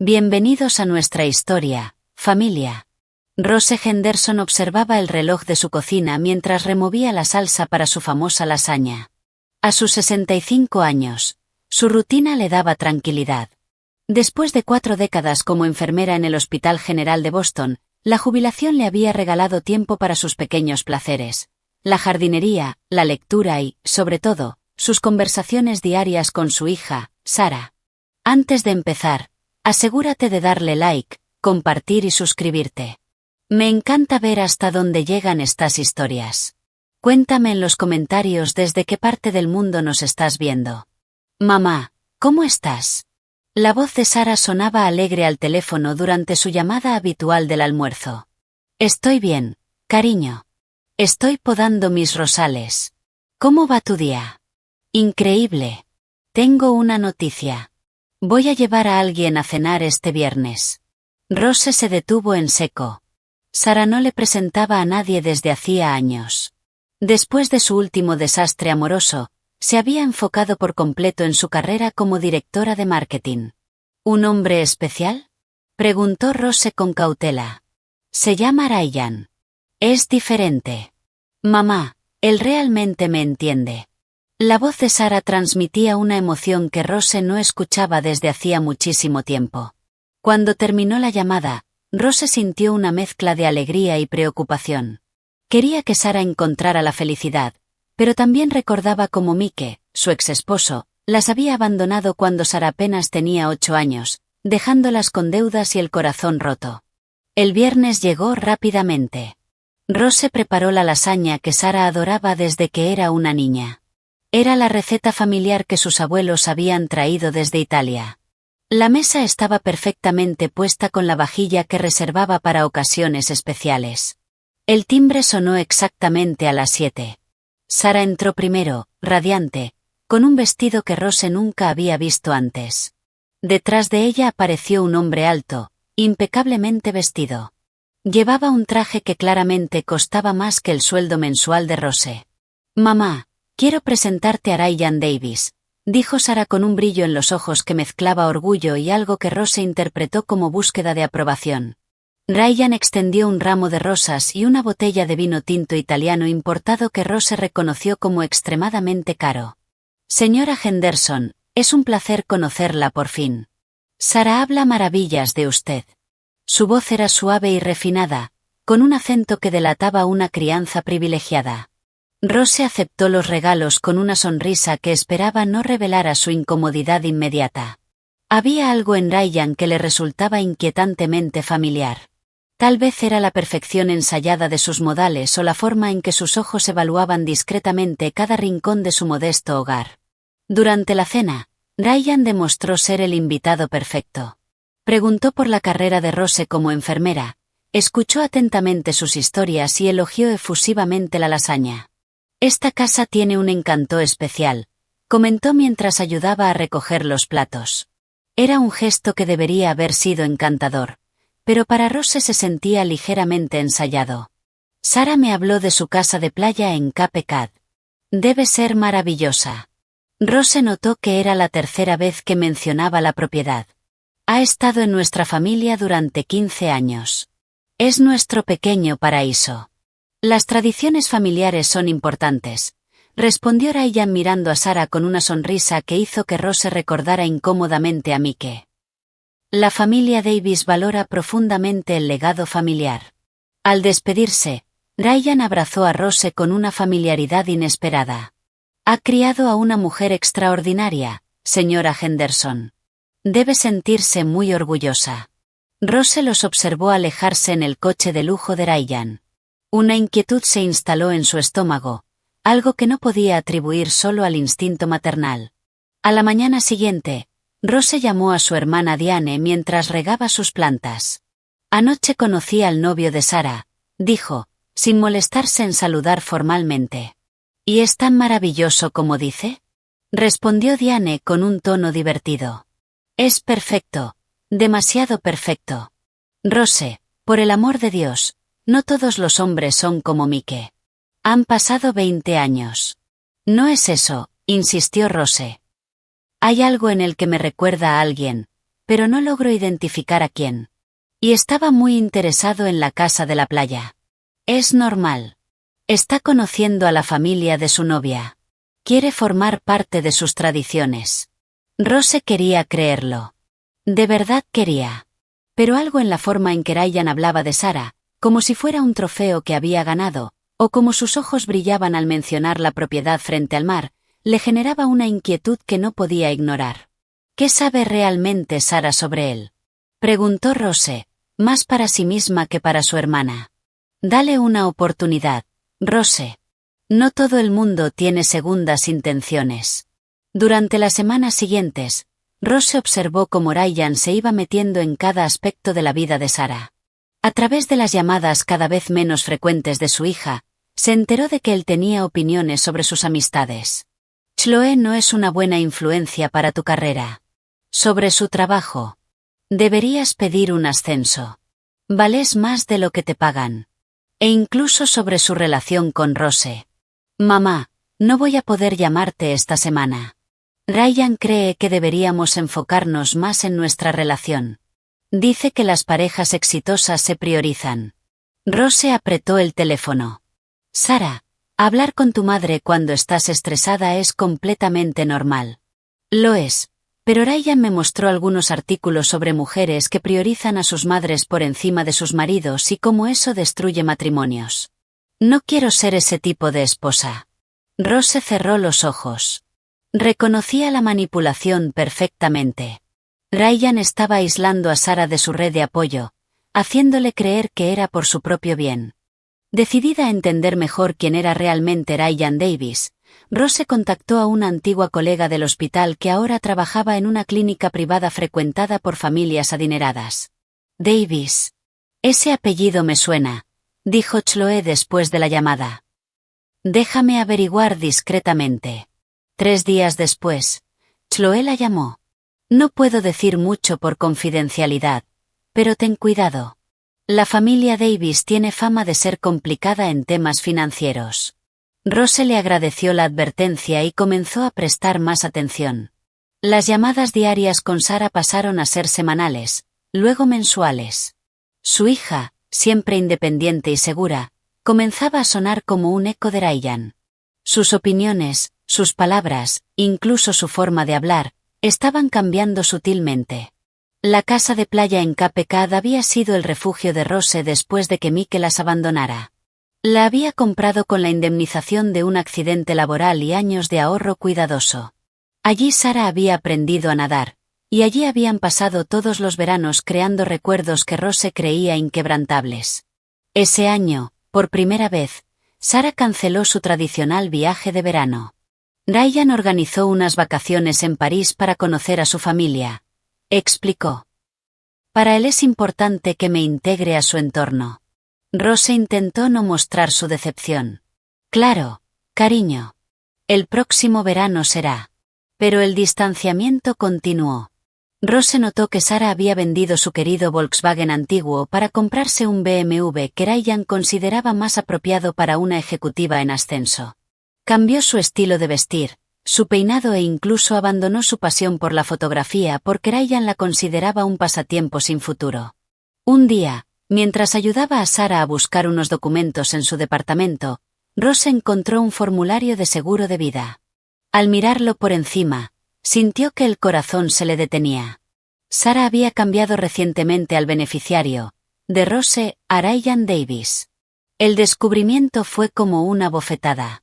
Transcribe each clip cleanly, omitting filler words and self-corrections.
Bienvenidos a nuestra historia, familia. Rose Henderson observaba el reloj de su cocina mientras removía la salsa para su famosa lasaña. A sus 65 años, su rutina le daba tranquilidad. Después de 4 décadas como enfermera en el Hospital General de Boston, la jubilación le había regalado tiempo para sus pequeños placeres, la jardinería, la lectura y, sobre todo, sus conversaciones diarias con su hija, Sarah. Antes de empezar, asegúrate de darle like, compartir y suscribirte. Me encanta ver hasta dónde llegan estas historias. Cuéntame en los comentarios desde qué parte del mundo nos estás viendo. Mamá, ¿cómo estás? La voz de Sarah sonaba alegre al teléfono durante su llamada habitual del almuerzo. Estoy bien, cariño. Estoy podando mis rosales. ¿Cómo va tu día? Increíble. Tengo una noticia. Voy a llevar a alguien a cenar este viernes. Rose se detuvo en seco. Sarah no le presentaba a nadie desde hacía años. Después de su último desastre amoroso, se había enfocado por completo en su carrera como directora de marketing. ¿Un hombre especial? Preguntó Rose con cautela. Se llama Ryan. Es diferente. Mamá, él realmente me entiende. La voz de Sarah transmitía una emoción que Rose no escuchaba desde hacía muchísimo tiempo. Cuando terminó la llamada, Rose sintió una mezcla de alegría y preocupación. Quería que Sarah encontrara la felicidad, pero también recordaba cómo Mike, su ex-esposo, las había abandonado cuando Sarah apenas tenía 8 años, dejándolas con deudas y el corazón roto. El viernes llegó rápidamente. Rose preparó la lasaña que Sarah adoraba desde que era una niña. Era la receta familiar que sus abuelos habían traído desde Italia. La mesa estaba perfectamente puesta con la vajilla que reservaba para ocasiones especiales. El timbre sonó exactamente a las 7. Sarah entró primero, radiante, con un vestido que Rose nunca había visto antes. Detrás de ella apareció un hombre alto, impecablemente vestido. Llevaba un traje que claramente costaba más que el sueldo mensual de Rose. Mamá, quiero presentarte a Ryan Davis, dijo Sarah con un brillo en los ojos que mezclaba orgullo y algo que Rose interpretó como búsqueda de aprobación. Ryan extendió un ramo de rosas y una botella de vino tinto italiano importado que Rose reconoció como extremadamente caro. Señora Henderson, es un placer conocerla por fin. Sarah habla maravillas de usted. Su voz era suave y refinada, con un acento que delataba una crianza privilegiada. Rose aceptó los regalos con una sonrisa que esperaba no revelara su incomodidad inmediata. Había algo en Ryan que le resultaba inquietantemente familiar. Tal vez era la perfección ensayada de sus modales o la forma en que sus ojos evaluaban discretamente cada rincón de su modesto hogar. Durante la cena, Ryan demostró ser el invitado perfecto. Preguntó por la carrera de Rose como enfermera, escuchó atentamente sus historias y elogió efusivamente la lasaña. Esta casa tiene un encanto especial, comentó mientras ayudaba a recoger los platos. Era un gesto que debería haber sido encantador, pero para Rose se sentía ligeramente ensayado. Sarah me habló de su casa de playa en Cape Cod. Debe ser maravillosa. Rose notó que era la tercera vez que mencionaba la propiedad. Ha estado en nuestra familia durante 15 años. Es nuestro pequeño paraíso. Las tradiciones familiares son importantes, respondió Ryan mirando a Sarah con una sonrisa que hizo que Rose recordara incómodamente a Mike. La familia Davis valora profundamente el legado familiar. Al despedirse, Ryan abrazó a Rose con una familiaridad inesperada. Ha criado a una mujer extraordinaria, señora Henderson. Debe sentirse muy orgullosa. Rose los observó alejarse en el coche de lujo de Ryan. Una inquietud se instaló en su estómago, algo que no podía atribuir solo al instinto maternal. A la mañana siguiente, Rose llamó a su hermana Diane mientras regaba sus plantas. Anoche conocí al novio de Sarah, dijo, sin molestarse en saludar formalmente. ¿Y es tan maravilloso como dice? Respondió Diane con un tono divertido. Es perfecto, demasiado perfecto. Rose, por el amor de Dios, no todos los hombres son como Mike. Han pasado 20 años. No es eso, insistió Rose. Hay algo en el que me recuerda a alguien, pero no logro identificar a quién. Y estaba muy interesado en la casa de la playa. Es normal. Está conociendo a la familia de su novia. Quiere formar parte de sus tradiciones. Rose quería creerlo. De verdad quería. Pero algo en la forma en que Ryan hablaba de Sarah, como si fuera un trofeo que había ganado, o como sus ojos brillaban al mencionar la propiedad frente al mar, le generaba una inquietud que no podía ignorar. ¿Qué sabe realmente Sarah sobre él? Preguntó Rose, más para sí misma que para su hermana. Dale una oportunidad, Rose. No todo el mundo tiene segundas intenciones. Durante las semanas siguientes, Rose observó cómo Ryan se iba metiendo en cada aspecto de la vida de Sarah. A través de las llamadas cada vez menos frecuentes de su hija, se enteró de que él tenía opiniones sobre sus amistades. Chloe no es una buena influencia para tu carrera. Sobre su trabajo. Deberías pedir un ascenso. Vales más de lo que te pagan. E incluso sobre su relación con Rose. Mamá, no voy a poder llamarte esta semana. Ryan cree que deberíamos enfocarnos más en nuestra relación. Dice que las parejas exitosas se priorizan. Rose apretó el teléfono. Sarah, hablar con tu madre cuando estás estresada es completamente normal. Lo es, pero Ryan me mostró algunos artículos sobre mujeres que priorizan a sus madres por encima de sus maridos y cómo eso destruye matrimonios. No quiero ser ese tipo de esposa. Rose cerró los ojos. Reconocía la manipulación perfectamente. Ryan estaba aislando a Sarah de su red de apoyo, haciéndole creer que era por su propio bien. Decidida a entender mejor quién era realmente Ryan Davis, Rose contactó a una antigua colega del hospital que ahora trabajaba en una clínica privada frecuentada por familias adineradas. Davis. Ese apellido me suena, dijo Chloe después de la llamada. Déjame averiguar discretamente. 3 días después, Chloe la llamó. No puedo decir mucho por confidencialidad, pero ten cuidado. La familia Davis tiene fama de ser complicada en temas financieros. Rose le agradeció la advertencia y comenzó a prestar más atención. Las llamadas diarias con Sarah pasaron a ser semanales, luego mensuales. Su hija, siempre independiente y segura, comenzaba a sonar como un eco de Ryan. Sus opiniones, sus palabras, incluso su forma de hablar, estaban cambiando sutilmente. La casa de playa en Cape Cod había sido el refugio de Rose después de que Mike las abandonara. La había comprado con la indemnización de un accidente laboral y años de ahorro cuidadoso. Allí Sarah había aprendido a nadar, y allí habían pasado todos los veranos creando recuerdos que Rose creía inquebrantables. Ese año, por primera vez, Sarah canceló su tradicional viaje de verano. Ryan organizó unas vacaciones en París para conocer a su familia. Explicó. Para él es importante que me integre a su entorno. Rose intentó no mostrar su decepción. Claro, cariño. El próximo verano será. Pero el distanciamiento continuó. Rose notó que Sarah había vendido su querido Volkswagen antiguo para comprarse un BMW que Ryan consideraba más apropiado para una ejecutiva en ascenso. Cambió su estilo de vestir, su peinado e incluso abandonó su pasión por la fotografía porque Ryan la consideraba un pasatiempo sin futuro. Un día, mientras ayudaba a Sarah a buscar unos documentos en su departamento, Rose encontró un formulario de seguro de vida. Al mirarlo por encima, sintió que el corazón se le detenía. Sarah había cambiado recientemente al beneficiario, de Rose a Ryan Davis. El descubrimiento fue como una bofetada.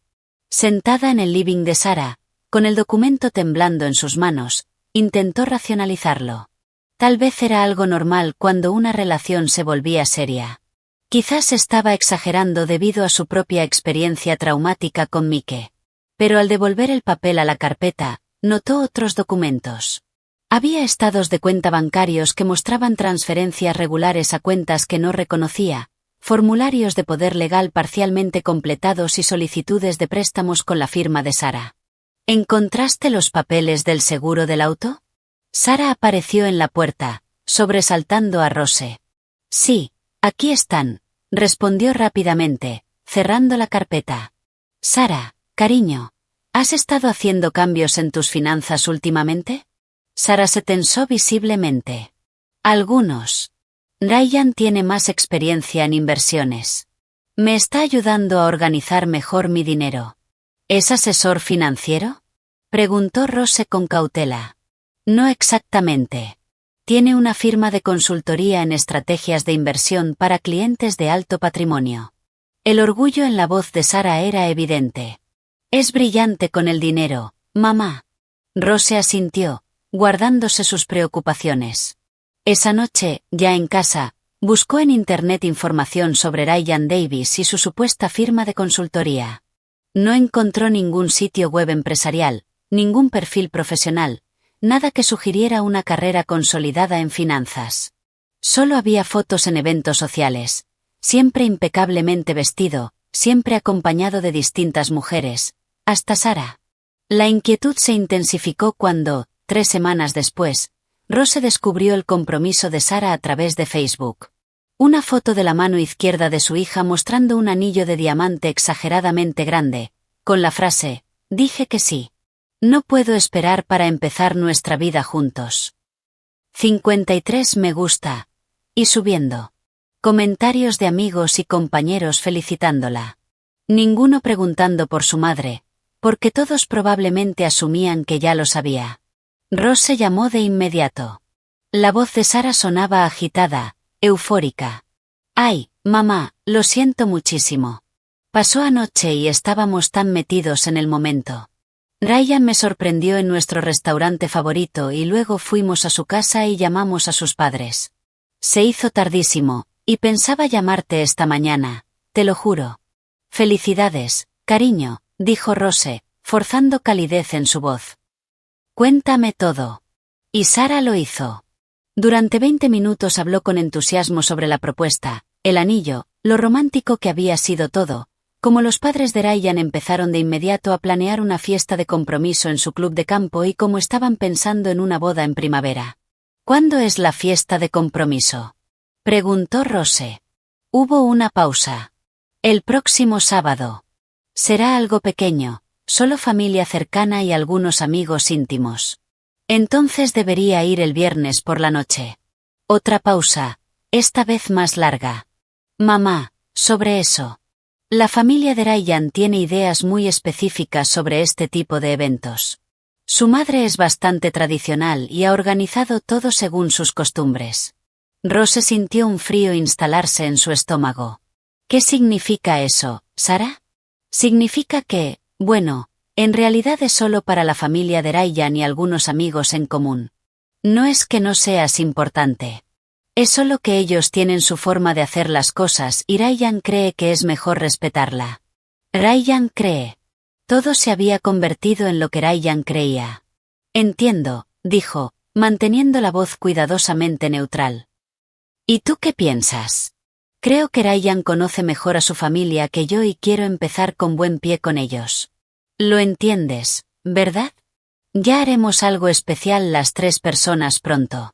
Sentada en el living de Sarah, con el documento temblando en sus manos, intentó racionalizarlo. Tal vez era algo normal cuando una relación se volvía seria. Quizás estaba exagerando debido a su propia experiencia traumática con Mike. Pero al devolver el papel a la carpeta, notó otros documentos. Había estados de cuenta bancarios que mostraban transferencias regulares a cuentas que no reconocía, formularios de poder legal parcialmente completados y solicitudes de préstamos con la firma de Sarah. ¿Encontraste los papeles del seguro del auto? Sarah apareció en la puerta, sobresaltando a Rose. Sí, aquí están, respondió rápidamente, cerrando la carpeta. Sarah, cariño, ¿has estado haciendo cambios en tus finanzas últimamente? Sara se tensó visiblemente. Algunos. Ryan tiene más experiencia en inversiones. Me está ayudando a organizar mejor mi dinero. ¿Es asesor financiero? Preguntó Rose con cautela. No exactamente. Tiene una firma de consultoría en estrategias de inversión para clientes de alto patrimonio. El orgullo en la voz de Sara era evidente. Es brillante con el dinero, mamá. Rose asintió, guardándose sus preocupaciones. Esa noche, ya en casa, buscó en internet información sobre Ryan Davis y su supuesta firma de consultoría. No encontró ningún sitio web empresarial, ningún perfil profesional, nada que sugiriera una carrera consolidada en finanzas. Solo había fotos en eventos sociales, siempre impecablemente vestido, siempre acompañado de distintas mujeres, hasta Sara. La inquietud se intensificó cuando, 3 semanas después, Rose descubrió el compromiso de Sara a través de Facebook. Una foto de la mano izquierda de su hija mostrando un anillo de diamante exageradamente grande, con la frase, «Dije que sí. No puedo esperar para empezar nuestra vida juntos». 53 me gusta. Y subiendo. Comentarios de amigos y compañeros felicitándola. Ninguno preguntando por su madre, porque todos probablemente asumían que ya lo sabía. Rose llamó de inmediato. La voz de Sara sonaba agitada, eufórica. «Ay, mamá, lo siento muchísimo. Pasó anoche y estábamos tan metidos en el momento. Ryan me sorprendió en nuestro restaurante favorito y luego fuimos a su casa y llamamos a sus padres. Se hizo tardísimo, y pensaba llamarte esta mañana, te lo juro». «Felicidades, cariño», dijo Rose, forzando calidez en su voz. «Cuéntame todo». Y Sara lo hizo. Durante 20 minutos habló con entusiasmo sobre la propuesta, el anillo, lo romántico que había sido todo, como los padres de Ryan empezaron de inmediato a planear una fiesta de compromiso en su club de campo y cómo estaban pensando en una boda en primavera. «¿Cuándo es la fiesta de compromiso?», preguntó Rose. Hubo una pausa. «El próximo sábado. Será algo pequeño, solo familia cercana y algunos amigos íntimos. Entonces debería ir el viernes por la noche». Otra pausa, esta vez más larga. «Mamá, sobre eso. La familia de Ryan tiene ideas muy específicas sobre este tipo de eventos. Su madre es bastante tradicional y ha organizado todo según sus costumbres». Rose sintió un frío instalarse en su estómago. «¿Qué significa eso, Sara?» «Significa que, bueno, en realidad es solo para la familia de Ryan y algunos amigos en común. No es que no seas importante. Es solo que ellos tienen su forma de hacer las cosas y Ryan cree que es mejor respetarla». «Ryan cree». Todo se había convertido en lo que Ryan creía. «Entiendo», dijo, manteniendo la voz cuidadosamente neutral. «¿Y tú qué piensas?» «Creo que Ryan conoce mejor a su familia que yo y quiero empezar con buen pie con ellos». «Lo entiendes, ¿verdad? Ya haremos algo especial las 3 personas pronto».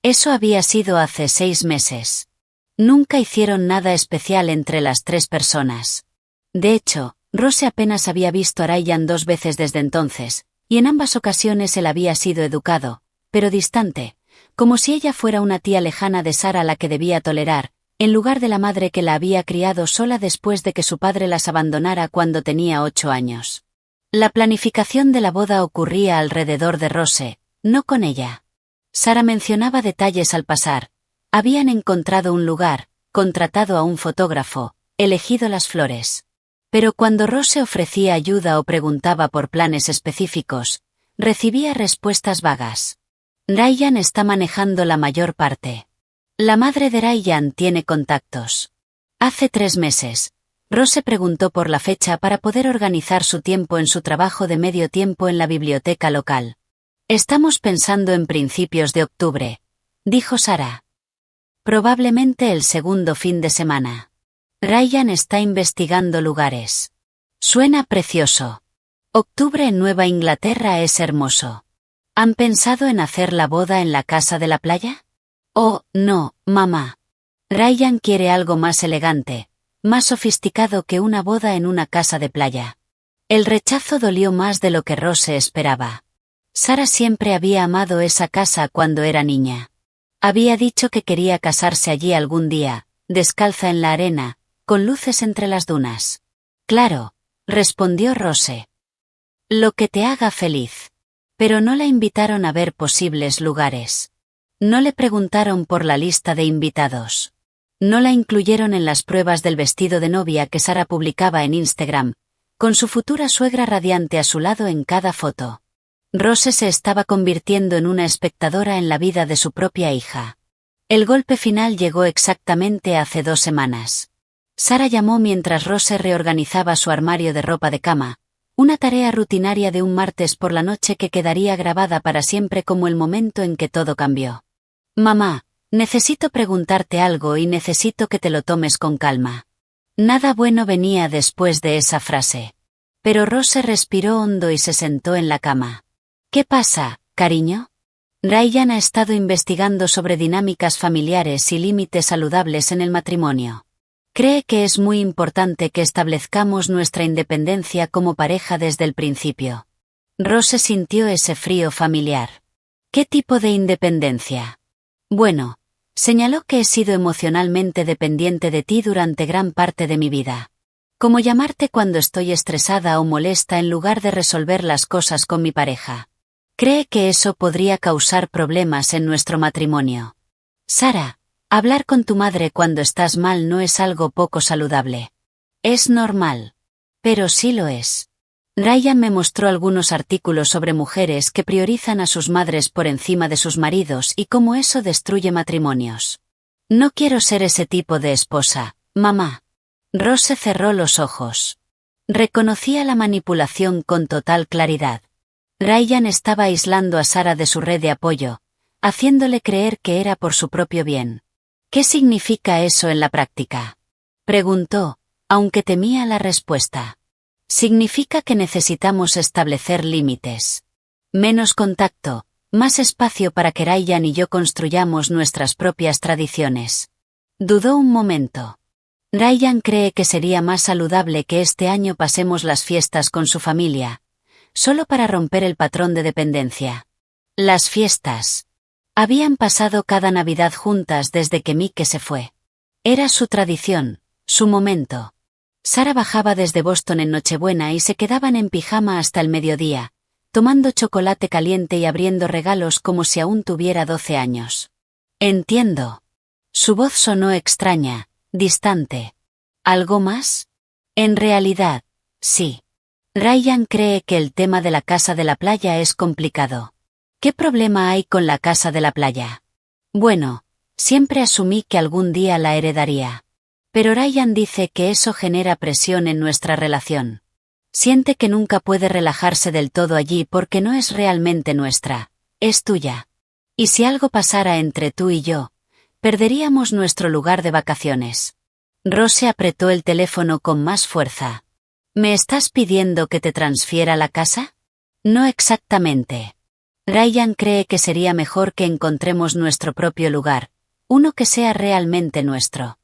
Eso había sido hace 6 meses. Nunca hicieron nada especial entre las 3 personas. De hecho, Rose apenas había visto a Ryan 2 veces desde entonces, y en ambas ocasiones él había sido educado, pero distante, como si ella fuera una tía lejana de Sara a la que debía tolerar, en lugar de la madre que la había criado sola después de que su padre las abandonara cuando tenía 8 años. La planificación de la boda ocurría alrededor de Rose, no con ella. Sara mencionaba detalles al pasar. Habían encontrado un lugar, contratado a un fotógrafo, elegido las flores. Pero cuando Rose ofrecía ayuda o preguntaba por planes específicos, recibía respuestas vagas. «Ryan está manejando la mayor parte. La madre de Ryan tiene contactos». Hace 3 meses, Rose preguntó por la fecha para poder organizar su tiempo en su trabajo de medio tiempo en la biblioteca local. «Estamos pensando en principios de octubre», dijo Sara. «Probablemente el segundo fin de semana. Ryan está investigando lugares. Suena precioso. Octubre en Nueva Inglaterra es hermoso. ¿Han pensado en hacer la boda en la casa de la playa?» «Oh, no, mamá. Ryan quiere algo más elegante, más sofisticado que una boda en una casa de playa». El rechazo dolió más de lo que Rose esperaba. Sara siempre había amado esa casa cuando era niña. Había dicho que quería casarse allí algún día, descalza en la arena, con luces entre las dunas. Claro, respondió Rose. Lo que te haga feliz. Pero no la invitaron a ver posibles lugares. No le preguntaron por la lista de invitados. No la incluyeron en las pruebas del vestido de novia que Sara publicaba en Instagram, con su futura suegra radiante a su lado en cada foto. Rose se estaba convirtiendo en una espectadora en la vida de su propia hija. El golpe final llegó exactamente hace 2 semanas. Sara llamó mientras Rose reorganizaba su armario de ropa de cama, una tarea rutinaria de un martes por la noche que quedaría grabada para siempre como el momento en que todo cambió. Mamá, necesito preguntarte algo y necesito que te lo tomes con calma. Nada bueno venía después de esa frase. Pero Rose respiró hondo y se sentó en la cama. ¿Qué pasa, cariño? Ryan ha estado investigando sobre dinámicas familiares y límites saludables en el matrimonio. Cree que es muy importante que establezcamos nuestra independencia como pareja desde el principio. Rose sintió ese frío familiar. ¿Qué tipo de independencia? Bueno, señaló que he sido emocionalmente dependiente de ti durante gran parte de mi vida. Como llamarte cuando estoy estresada o molesta en lugar de resolver las cosas con mi pareja. Cree que eso podría causar problemas en nuestro matrimonio. Sara, hablar con tu madre cuando estás mal no es algo poco saludable. Es normal. Pero sí lo es. Ryan me mostró algunos artículos sobre mujeres que priorizan a sus madres por encima de sus maridos y cómo eso destruye matrimonios. No quiero ser ese tipo de esposa, mamá. Rose cerró los ojos. Reconocía la manipulación con total claridad. Ryan estaba aislando a Sara de su red de apoyo, haciéndole creer que era por su propio bien. ¿Qué significa eso en la práctica? Preguntó, aunque temía la respuesta. Significa que necesitamos establecer límites. Menos contacto, más espacio para que Ryan y yo construyamos nuestras propias tradiciones. Dudó un momento. Ryan cree que sería más saludable que este año pasemos las fiestas con su familia, solo para romper el patrón de dependencia. Las fiestas. Habían pasado cada Navidad juntas desde que Mike se fue. Era su tradición, su momento. Sara bajaba desde Boston en Nochebuena y se quedaban en pijama hasta el mediodía, tomando chocolate caliente y abriendo regalos como si aún tuviera 12 años. Entiendo. Su voz sonó extraña, distante. ¿Algo más? En realidad, sí. Ryan cree que el tema de la casa de la playa es complicado. ¿Qué problema hay con la casa de la playa? Bueno, siempre asumí que algún día la heredaría. Pero Ryan dice que eso genera presión en nuestra relación. Siente que nunca puede relajarse del todo allí porque no es realmente nuestra, es tuya. Y si algo pasara entre tú y yo, perderíamos nuestro lugar de vacaciones. Rose apretó el teléfono con más fuerza. ¿Me estás pidiendo que te transfiera la casa? No exactamente. Ryan cree que sería mejor que encontremos nuestro propio lugar, uno que sea realmente nuestro.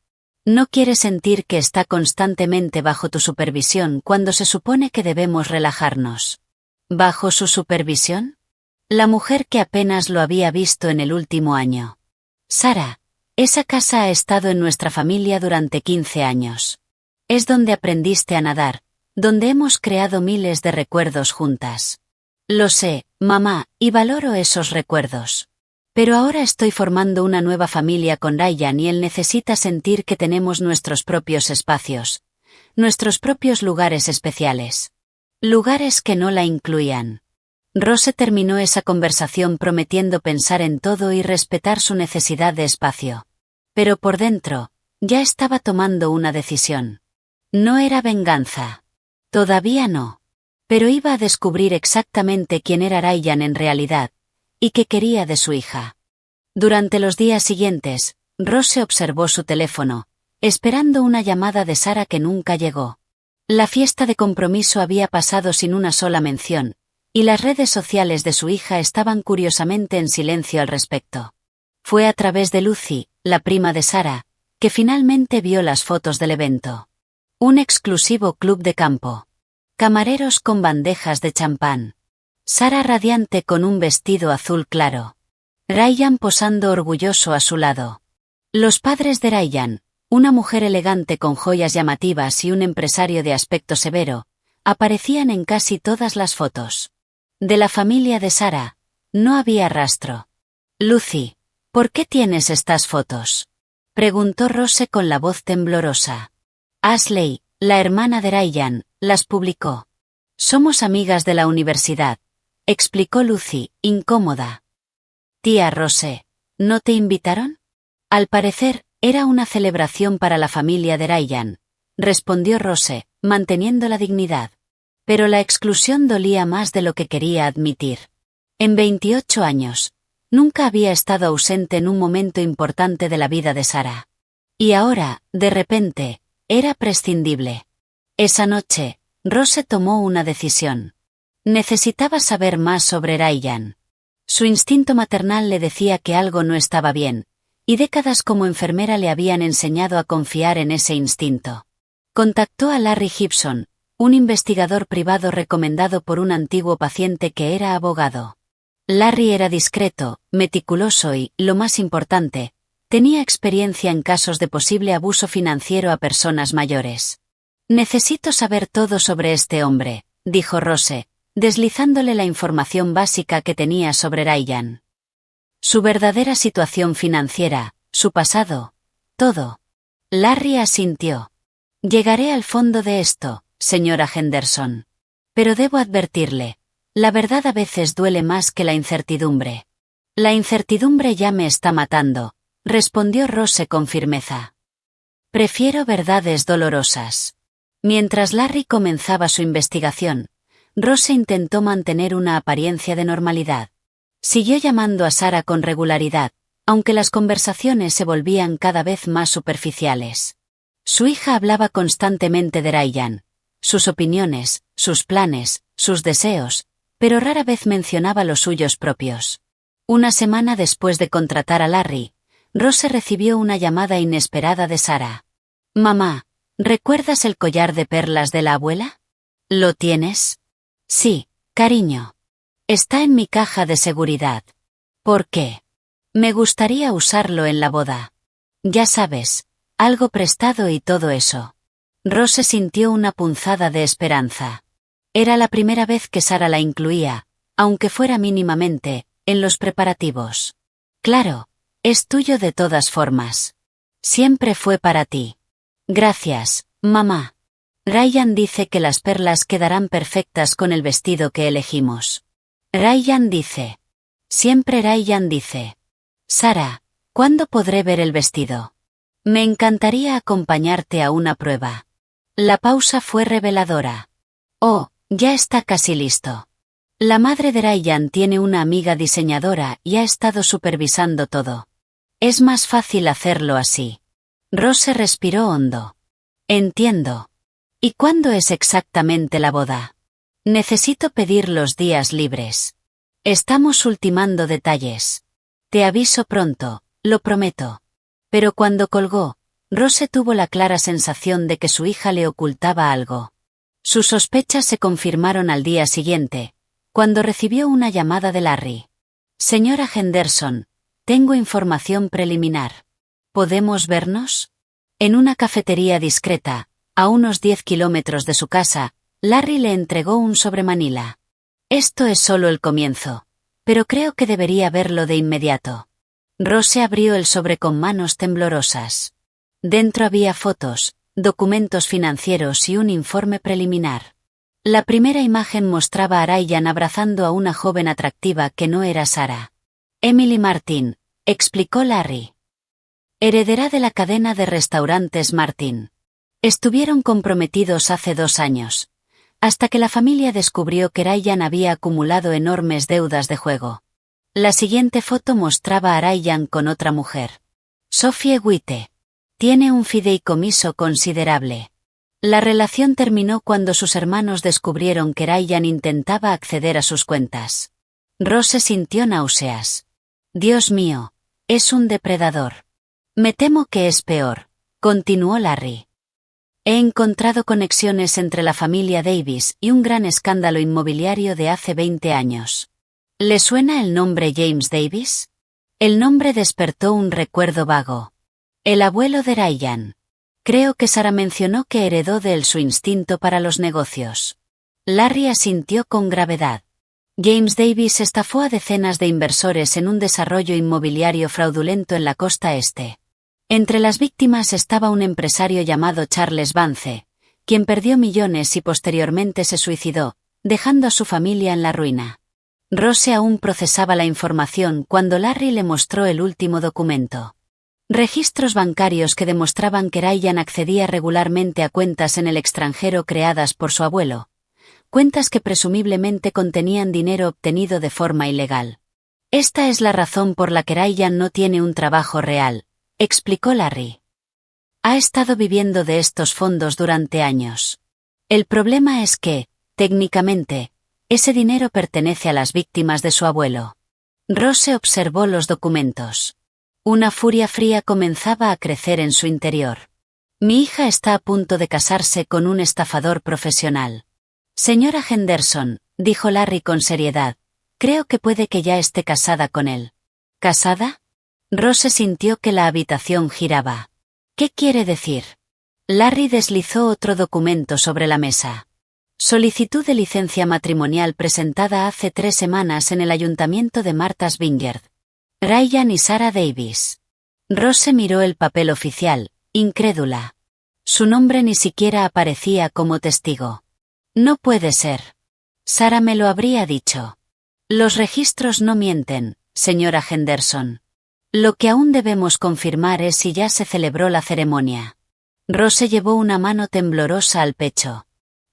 No quiere sentir que está constantemente bajo tu supervisión cuando se supone que debemos relajarnos. ¿Bajo su supervisión? La mujer que apenas lo había visto en el último año. Sara, esa casa ha estado en nuestra familia durante 15 años. Es donde aprendiste a nadar, donde hemos creado miles de recuerdos juntas. Lo sé, mamá, y valoro esos recuerdos. Pero ahora estoy formando una nueva familia con Ryan y él necesita sentir que tenemos nuestros propios espacios, nuestros propios lugares especiales. Lugares que no la incluían. Rose terminó esa conversación prometiendo pensar en todo y respetar su necesidad de espacio. Pero por dentro, ya estaba tomando una decisión. No era venganza. Todavía no. Pero iba a descubrir exactamente quién era Ryan en realidad, y qué quería de su hija. Durante los días siguientes, Rose observó su teléfono, esperando una llamada de Sara que nunca llegó. La fiesta de compromiso había pasado sin una sola mención, y las redes sociales de su hija estaban curiosamente en silencio al respecto. Fue a través de Lucy, la prima de Sara, que finalmente vio las fotos del evento. Un exclusivo club de campo. Camareros con bandejas de champán. Sara radiante con un vestido azul claro. Ryan posando orgulloso a su lado. Los padres de Ryan, una mujer elegante con joyas llamativas y un empresario de aspecto severo, aparecían en casi todas las fotos. De la familia de Sara, no había rastro. Lucy, ¿por qué tienes estas fotos?, preguntó Rose con la voz temblorosa. Ashley, la hermana de Ryan, las publicó. Somos amigas de la universidad, explicó Lucy, incómoda. Tía Rose, ¿no te invitaron? Al parecer, era una celebración para la familia de Ryan, respondió Rose, manteniendo la dignidad. Pero la exclusión dolía más de lo que quería admitir. En 28 años, nunca había estado ausente en un momento importante de la vida de Sara. Y ahora, de repente, era prescindible. Esa noche, Rose tomó una decisión. Necesitaba saber más sobre Ryan. Su instinto maternal le decía que algo no estaba bien, y décadas como enfermera le habían enseñado a confiar en ese instinto. Contactó a Larry Gibson, un investigador privado recomendado por un antiguo paciente que era abogado. Larry era discreto, meticuloso y, lo más importante, tenía experiencia en casos de posible abuso financiero a personas mayores. Necesito saber todo sobre este hombre, dijo Rose, deslizándole la información básica que tenía sobre Ryan. Su verdadera situación financiera, su pasado, todo. Larry asintió. Llegaré al fondo de esto, señora Henderson. Pero debo advertirle, la verdad a veces duele más que la incertidumbre. La incertidumbre ya me está matando, respondió Rose con firmeza. Prefiero verdades dolorosas. Mientras Larry comenzaba su investigación, Rose intentó mantener una apariencia de normalidad. Siguió llamando a Sara con regularidad, aunque las conversaciones se volvían cada vez más superficiales. Su hija hablaba constantemente de Ryan, sus opiniones, sus planes, sus deseos, pero rara vez mencionaba los suyos propios. Una semana después de contratar a Larry, Rose recibió una llamada inesperada de Sara. «Mamá, ¿recuerdas el collar de perlas de la abuela? ¿Lo tienes?» «Sí, cariño. Está en mi caja de seguridad». «¿Por qué?» «Me gustaría usarlo en la boda. Ya sabes, algo prestado y todo eso». Rose sintió una punzada de esperanza. Era la primera vez que Sara la incluía, aunque fuera mínimamente, en los preparativos. «Claro, es tuyo de todas formas. Siempre fue para ti». «Gracias, mamá. Ryan dice que las perlas quedarán perfectas con el vestido que elegimos». «Ryan dice». Siempre Ryan dice. «Sara, ¿cuándo podré ver el vestido? Me encantaría acompañarte a una prueba». La pausa fue reveladora. «Oh, ya está casi listo. La madre de Ryan tiene una amiga diseñadora y ha estado supervisando todo. Es más fácil hacerlo así». Rose respiró hondo. «Entiendo. ¿Y cuándo es exactamente la boda? Necesito pedir los días libres. Estamos ultimando detalles. Te aviso pronto, lo prometo». Pero cuando colgó, Rose tuvo la clara sensación de que su hija le ocultaba algo. Sus sospechas se confirmaron al día siguiente, cuando recibió una llamada de Larry. «Señora Henderson, tengo información preliminar. ¿Podemos vernos?» En una cafetería discreta, a unos 10 kilómetros de su casa, Larry le entregó un sobre Manila. «Esto es solo el comienzo, pero creo que debería verlo de inmediato». Rose abrió el sobre con manos temblorosas. Dentro había fotos, documentos financieros y un informe preliminar. La primera imagen mostraba a Ryan abrazando a una joven atractiva que no era Sara. «Emily Martin», explicó Larry. «Heredera de la cadena de restaurantes Martin. Estuvieron comprometidos hace 2 años, hasta que la familia descubrió que Ryan había acumulado enormes deudas de juego». La siguiente foto mostraba a Ryan con otra mujer. «Sophie Witte. Tiene un fideicomiso considerable». La relación terminó cuando sus hermanos descubrieron que Ryan intentaba acceder a sus cuentas. Rose sintió náuseas. «Dios mío, es un depredador». «Me temo que es peor», continuó Larry. He encontrado conexiones entre la familia Davis y un gran escándalo inmobiliario de hace 20 años. ¿Le suena el nombre James Davis? El nombre despertó un recuerdo vago. El abuelo de Ryan. Creo que Sara mencionó que heredó de él su instinto para los negocios. Larry asintió con gravedad. James Davis estafó a decenas de inversores en un desarrollo inmobiliario fraudulento en la costa este. Entre las víctimas estaba un empresario llamado Charles Vance, quien perdió millones y posteriormente se suicidó, dejando a su familia en la ruina. Rose aún procesaba la información cuando Larry le mostró el último documento. Registros bancarios que demostraban que Ryan accedía regularmente a cuentas en el extranjero creadas por su abuelo. Cuentas que presumiblemente contenían dinero obtenido de forma ilegal. Esta es la razón por la que Ryan no tiene un trabajo real, explicó Larry. Ha estado viviendo de estos fondos durante años. El problema es que, técnicamente, ese dinero pertenece a las víctimas de su abuelo. Rose observó los documentos. Una furia fría comenzaba a crecer en su interior. Mi hija está a punto de casarse con un estafador profesional. Señora Henderson, dijo Larry con seriedad, creo que puede que ya esté casada con él. ¿Casada? Rose sintió que la habitación giraba. ¿Qué quiere decir? Larry deslizó otro documento sobre la mesa. Solicitud de licencia matrimonial presentada hace 3 semanas en el ayuntamiento de Martha's Vineyard. Ryan y Sarah Davis. Rose miró el papel oficial, incrédula. Su nombre ni siquiera aparecía como testigo. No puede ser. Sarah me lo habría dicho. Los registros no mienten, señora Henderson. Lo que aún debemos confirmar es si ya se celebró la ceremonia. Rose llevó una mano temblorosa al pecho.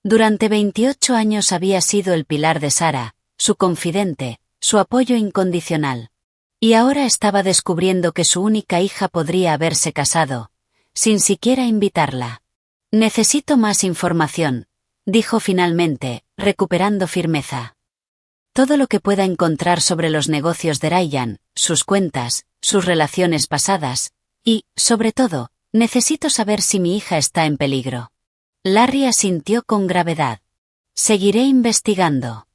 Durante 28 años había sido el pilar de Sarah, su confidente, su apoyo incondicional. Y ahora estaba descubriendo que su única hija podría haberse casado, sin siquiera invitarla. Necesito más información, dijo finalmente, recuperando firmeza. Todo lo que pueda encontrar sobre los negocios de Ryan, sus cuentas, sus relaciones pasadas, y, sobre todo, necesito saber si mi hija está en peligro. Larry asintió con gravedad. Seguiré investigando.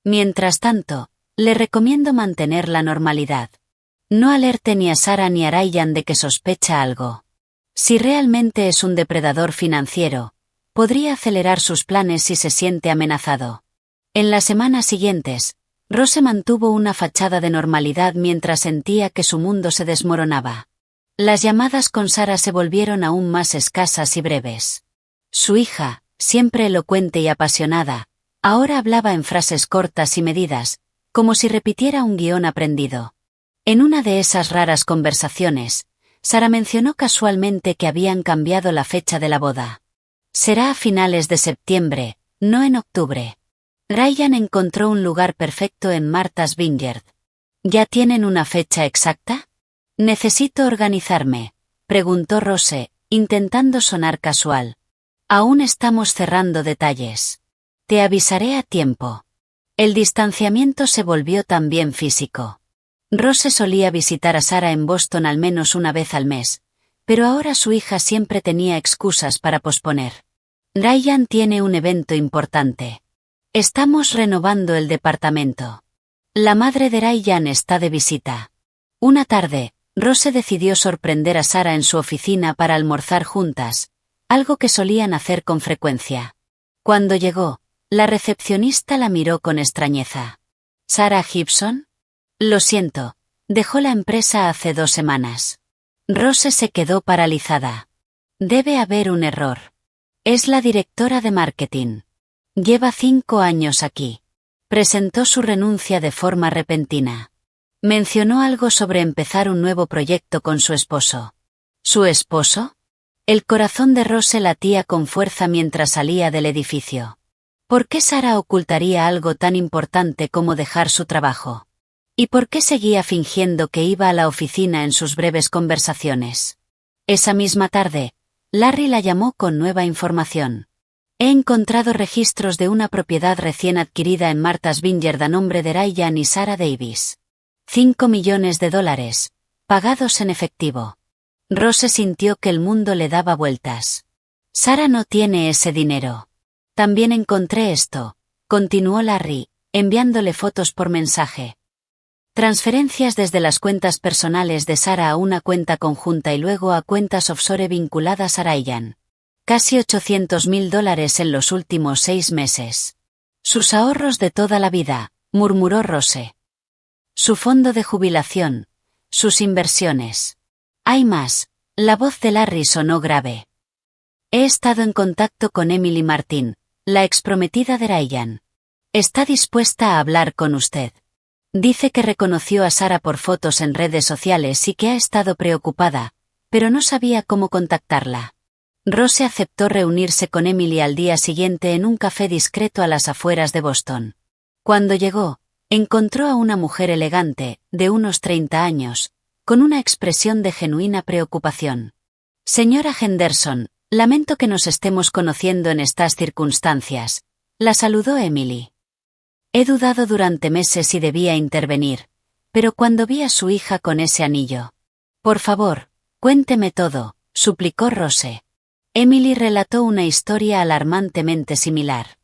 Mientras tanto, le recomiendo mantener la normalidad. No alerte ni a Sarah ni a Ryan de que sospecha algo. Si realmente es un depredador financiero, podría acelerar sus planes si se siente amenazado. En las semanas siguientes, Rose mantuvo una fachada de normalidad mientras sentía que su mundo se desmoronaba. Las llamadas con Sarah se volvieron aún más escasas y breves. Su hija, siempre elocuente y apasionada, ahora hablaba en frases cortas y medidas, como si repitiera un guión aprendido. En una de esas raras conversaciones, Sarah mencionó casualmente que habían cambiado la fecha de la boda. Será a finales de septiembre, no en octubre. Ryan encontró un lugar perfecto en Martha's Vineyard. ¿Ya tienen una fecha exacta? Necesito organizarme, preguntó Rose, intentando sonar casual. Aún estamos cerrando detalles. Te avisaré a tiempo. El distanciamiento se volvió también físico. Rose solía visitar a Sarah en Boston al menos una vez al mes, pero ahora su hija siempre tenía excusas para posponer. Ryan tiene un evento importante. Estamos renovando el departamento. La madre de Ryan está de visita. Una tarde, Rose decidió sorprender a Sarah en su oficina para almorzar juntas, algo que solían hacer con frecuencia. Cuando llegó, la recepcionista la miró con extrañeza. ¿Sarah Gibson? Lo siento, dejó la empresa hace 2 semanas. Rose se quedó paralizada. Debe haber un error. Es la directora de marketing. Lleva 5 años aquí. Presentó su renuncia de forma repentina. Mencionó algo sobre empezar un nuevo proyecto con su esposo. ¿Su esposo? El corazón de Rose latía con fuerza mientras salía del edificio. ¿Por qué Sarah ocultaría algo tan importante como dejar su trabajo? ¿Y por qué seguía fingiendo que iba a la oficina en sus breves conversaciones? Esa misma tarde, Larry la llamó con nueva información. He encontrado registros de una propiedad recién adquirida en Martha's Vineyard a nombre de Ryan y Sarah Davis. $5 millones, pagados en efectivo. Rose sintió que el mundo le daba vueltas. Sara no tiene ese dinero. También encontré esto, continuó Larry, enviándole fotos por mensaje. Transferencias desde las cuentas personales de Sara a una cuenta conjunta y luego a cuentas offshore vinculadas a Ryan. Casi $800.000 en los últimos 6 meses. Sus ahorros de toda la vida, murmuró Rose. Su fondo de jubilación, sus inversiones. Hay más, la voz de Larry sonó grave. He estado en contacto con Emily Martin, la exprometida de Ryan. Está dispuesta a hablar con usted. Dice que reconoció a Sara por fotos en redes sociales y que ha estado preocupada, pero no sabía cómo contactarla. Rose aceptó reunirse con Emily al día siguiente en un café discreto a las afueras de Boston. Cuando llegó, encontró a una mujer elegante, de unos 30 años, con una expresión de genuina preocupación. Señora Henderson, lamento que nos estemos conociendo en estas circunstancias, la saludó Emily. He dudado durante meses si debía intervenir, pero cuando vi a su hija con ese anillo. Por favor, cuénteme todo, suplicó Rose. Emily relató una historia alarmantemente similar.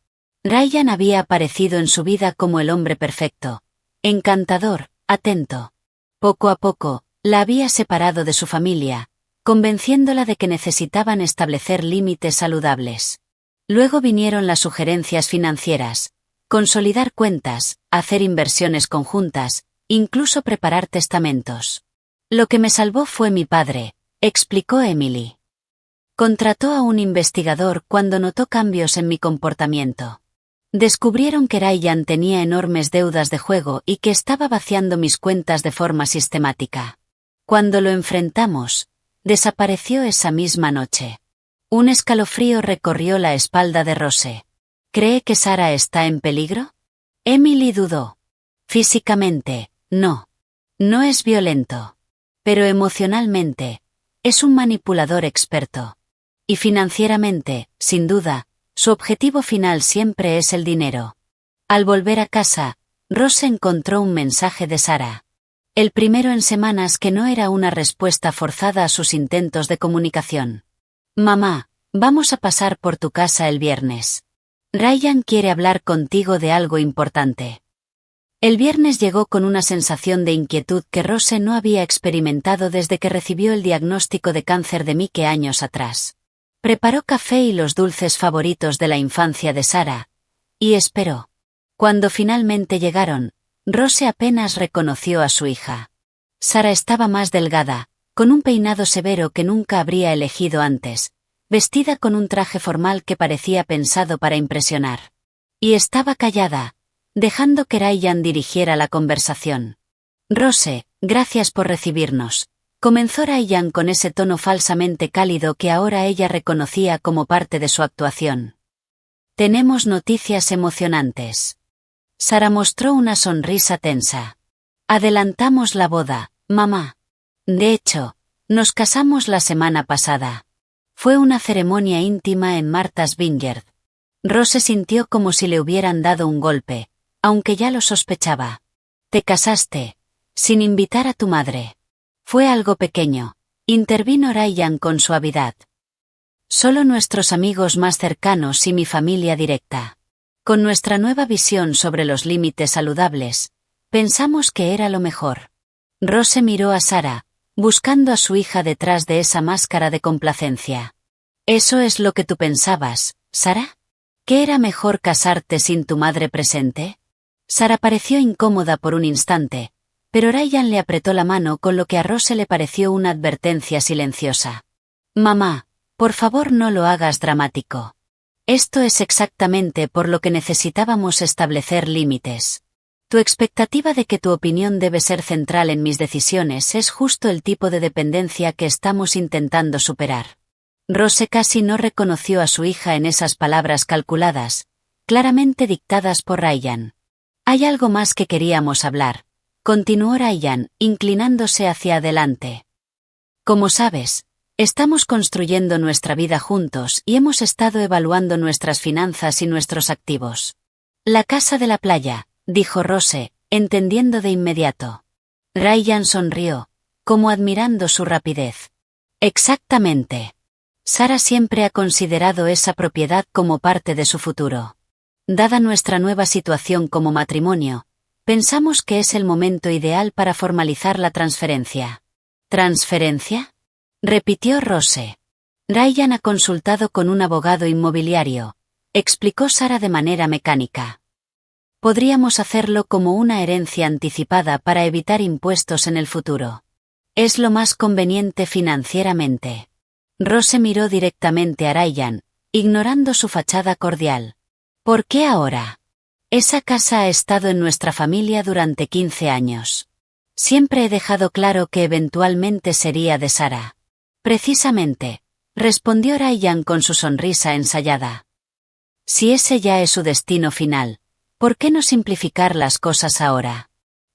Ryan había aparecido en su vida como el hombre perfecto, encantador, atento. Poco a poco, la había separado de su familia, convenciéndola de que necesitaban establecer límites saludables. Luego vinieron las sugerencias financieras, consolidar cuentas, hacer inversiones conjuntas, incluso preparar testamentos. Lo que me salvó fue mi padre, explicó Emily. Contrató a un investigador cuando notó cambios en mi comportamiento. Descubrieron que Ryan tenía enormes deudas de juego y que estaba vaciando mis cuentas de forma sistemática. Cuando lo enfrentamos, desapareció esa misma noche. Un escalofrío recorrió la espalda de Rose. ¿Cree que Sara está en peligro? Emily dudó. Físicamente, no. No es violento. Pero emocionalmente, es un manipulador experto. Y financieramente, sin duda, su objetivo final siempre es el dinero. Al volver a casa, Rose encontró un mensaje de Sara. El primero en semanas que no era una respuesta forzada a sus intentos de comunicación. Mamá, vamos a pasar por tu casa el viernes. Ryan quiere hablar contigo de algo importante. El viernes llegó con una sensación de inquietud que Rose no había experimentado desde que recibió el diagnóstico de cáncer de Mike años atrás. Preparó café y los dulces favoritos de la infancia de Sara, y esperó. Cuando finalmente llegaron, Rose apenas reconoció a su hija. Sara estaba más delgada, con un peinado severo que nunca habría elegido antes, vestida con un traje formal que parecía pensado para impresionar. Y estaba callada, dejando que Ryan dirigiera la conversación. Rose, gracias por recibirnos. Comenzó Ryan con ese tono falsamente cálido que ahora ella reconocía como parte de su actuación. Tenemos noticias emocionantes. Sara mostró una sonrisa tensa. Adelantamos la boda, mamá. De hecho, nos casamos la semana pasada. Fue una ceremonia íntima en Martha's Vineyard. Rose sintió como si le hubieran dado un golpe, aunque ya lo sospechaba. Te casaste, sin invitar a tu madre. Fue algo pequeño, intervino Ryan con suavidad. Solo nuestros amigos más cercanos y mi familia directa. Con nuestra nueva visión sobre los límites saludables, pensamos que era lo mejor. Rose miró a Sara, buscando a su hija detrás de esa máscara de complacencia. ¿Eso es lo que tú pensabas, Sara? ¿Que era mejor casarte sin tu madre presente? Sara pareció incómoda por un instante, pero Ryan le apretó la mano con lo que a Rose le pareció una advertencia silenciosa. Mamá, por favor no lo hagas dramático. Esto es exactamente por lo que necesitábamos establecer límites. Tu expectativa de que tu opinión debe ser central en mis decisiones es justo el tipo de dependencia que estamos intentando superar. Rose casi no reconoció a su hija en esas palabras calculadas, claramente dictadas por Ryan. Hay algo más que queríamos hablar, continuó Ryan, inclinándose hacia adelante. Como sabes, estamos construyendo nuestra vida juntos y hemos estado evaluando nuestras finanzas y nuestros activos. La casa de la playa, dijo Rose, entendiendo de inmediato. Ryan sonrió, como admirando su rapidez. Exactamente. Sara siempre ha considerado esa propiedad como parte de su futuro. Dada nuestra nueva situación como matrimonio, pensamos que es el momento ideal para formalizar la transferencia. ¿Transferencia?, repitió Rose. Ryan ha consultado con un abogado inmobiliario, explicó Sara de manera mecánica. Podríamos hacerlo como una herencia anticipada para evitar impuestos en el futuro. Es lo más conveniente financieramente. Rose miró directamente a Ryan, ignorando su fachada cordial. ¿Por qué ahora? Esa casa ha estado en nuestra familia durante 15 años. Siempre he dejado claro que eventualmente sería de Sara. Precisamente, respondió Ryan con su sonrisa ensayada. Si ese ya es su destino final, ¿por qué no simplificar las cosas ahora?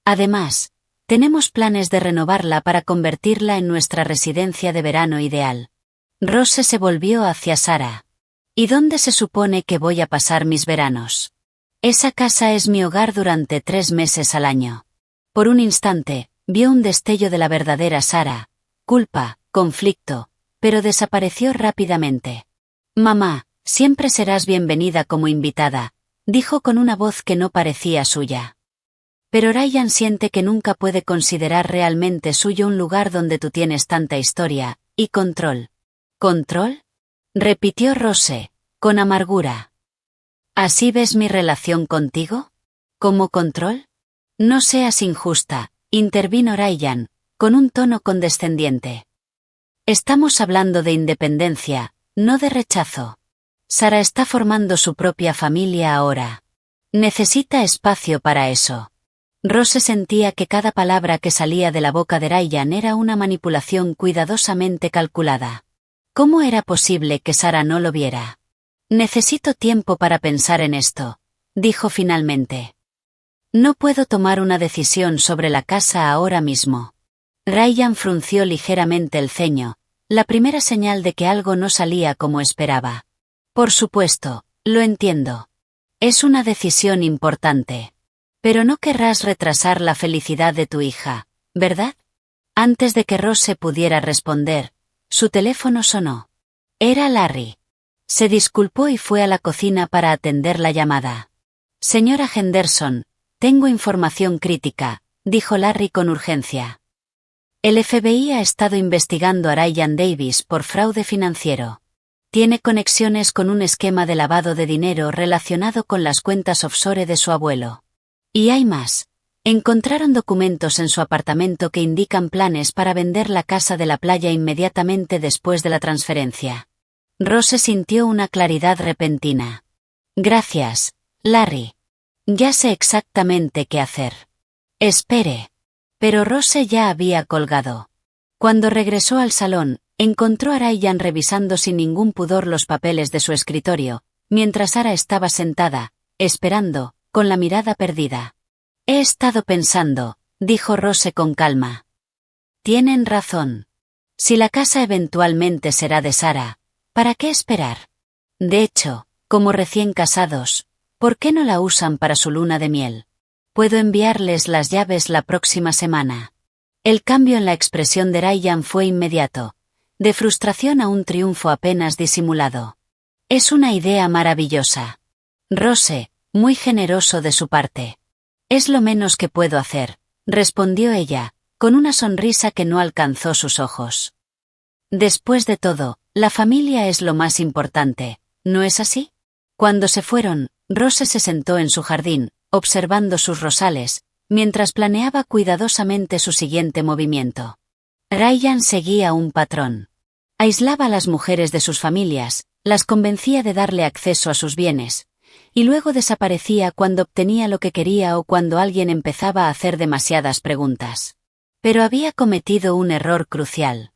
Además, tenemos planes de renovarla para convertirla en nuestra residencia de verano ideal. Rose se volvió hacia Sara. ¿Y dónde se supone que voy a pasar mis veranos? Esa casa es mi hogar durante 3 meses al año. Por un instante, vio un destello de la verdadera Sara, culpa, conflicto, pero desapareció rápidamente. Mamá, siempre serás bienvenida como invitada, dijo con una voz que no parecía suya. Pero Ryan siente que nunca puede considerar realmente suyo un lugar donde tú tienes tanta historia y control. ¿Control?, repitió Rose, con amargura. ¿Así ves mi relación contigo? ¿Como control? No seas injusta, intervino Ryan, con un tono condescendiente. Estamos hablando de independencia, no de rechazo. Sara está formando su propia familia ahora. Necesita espacio para eso. Rose sentía que cada palabra que salía de la boca de Ryan era una manipulación cuidadosamente calculada. ¿Cómo era posible que Sara no lo viera? Necesito tiempo para pensar en esto, dijo finalmente. No puedo tomar una decisión sobre la casa ahora mismo. Ryan frunció ligeramente el ceño, la primera señal de que algo no salía como esperaba. Por supuesto, lo entiendo. Es una decisión importante. Pero no querrás retrasar la felicidad de tu hija, ¿verdad? Antes de que Rose pudiera responder, su teléfono sonó. Era Larry. Se disculpó y fue a la cocina para atender la llamada. Señora Henderson, tengo información crítica, dijo Larry con urgencia. El FBI ha estado investigando a Ryan Davis por fraude financiero. Tiene conexiones con un esquema de lavado de dinero relacionado con las cuentas offshore de su abuelo. Y hay más. Encontraron documentos en su apartamento que indican planes para vender la casa de la playa inmediatamente después de la transferencia. Rose sintió una claridad repentina. Gracias, Larry. Ya sé exactamente qué hacer. Espere. Pero Rose ya había colgado. Cuando regresó al salón, encontró a Ryan revisando sin ningún pudor los papeles de su escritorio, mientras Sara estaba sentada, esperando, con la mirada perdida. He estado pensando, dijo Rose con calma. Tienen razón. Si la casa eventualmente será de Sara, ¿para qué esperar? De hecho, como recién casados, ¿por qué no la usan para su luna de miel? Puedo enviarles las llaves la próxima semana. El cambio en la expresión de Ryan fue inmediato, de frustración a un triunfo apenas disimulado. Es una idea maravillosa. Rose, muy generoso de su parte. Es lo menos que puedo hacer, respondió ella, con una sonrisa que no alcanzó sus ojos. Después de todo, la familia es lo más importante, ¿no es así? Cuando se fueron, Rose se sentó en su jardín, observando sus rosales, mientras planeaba cuidadosamente su siguiente movimiento. Ryan seguía un patrón. Aislaba a las mujeres de sus familias, las convencía de darle acceso a sus bienes, y luego desaparecía cuando obtenía lo que quería o cuando alguien empezaba a hacer demasiadas preguntas. Pero había cometido un error crucial.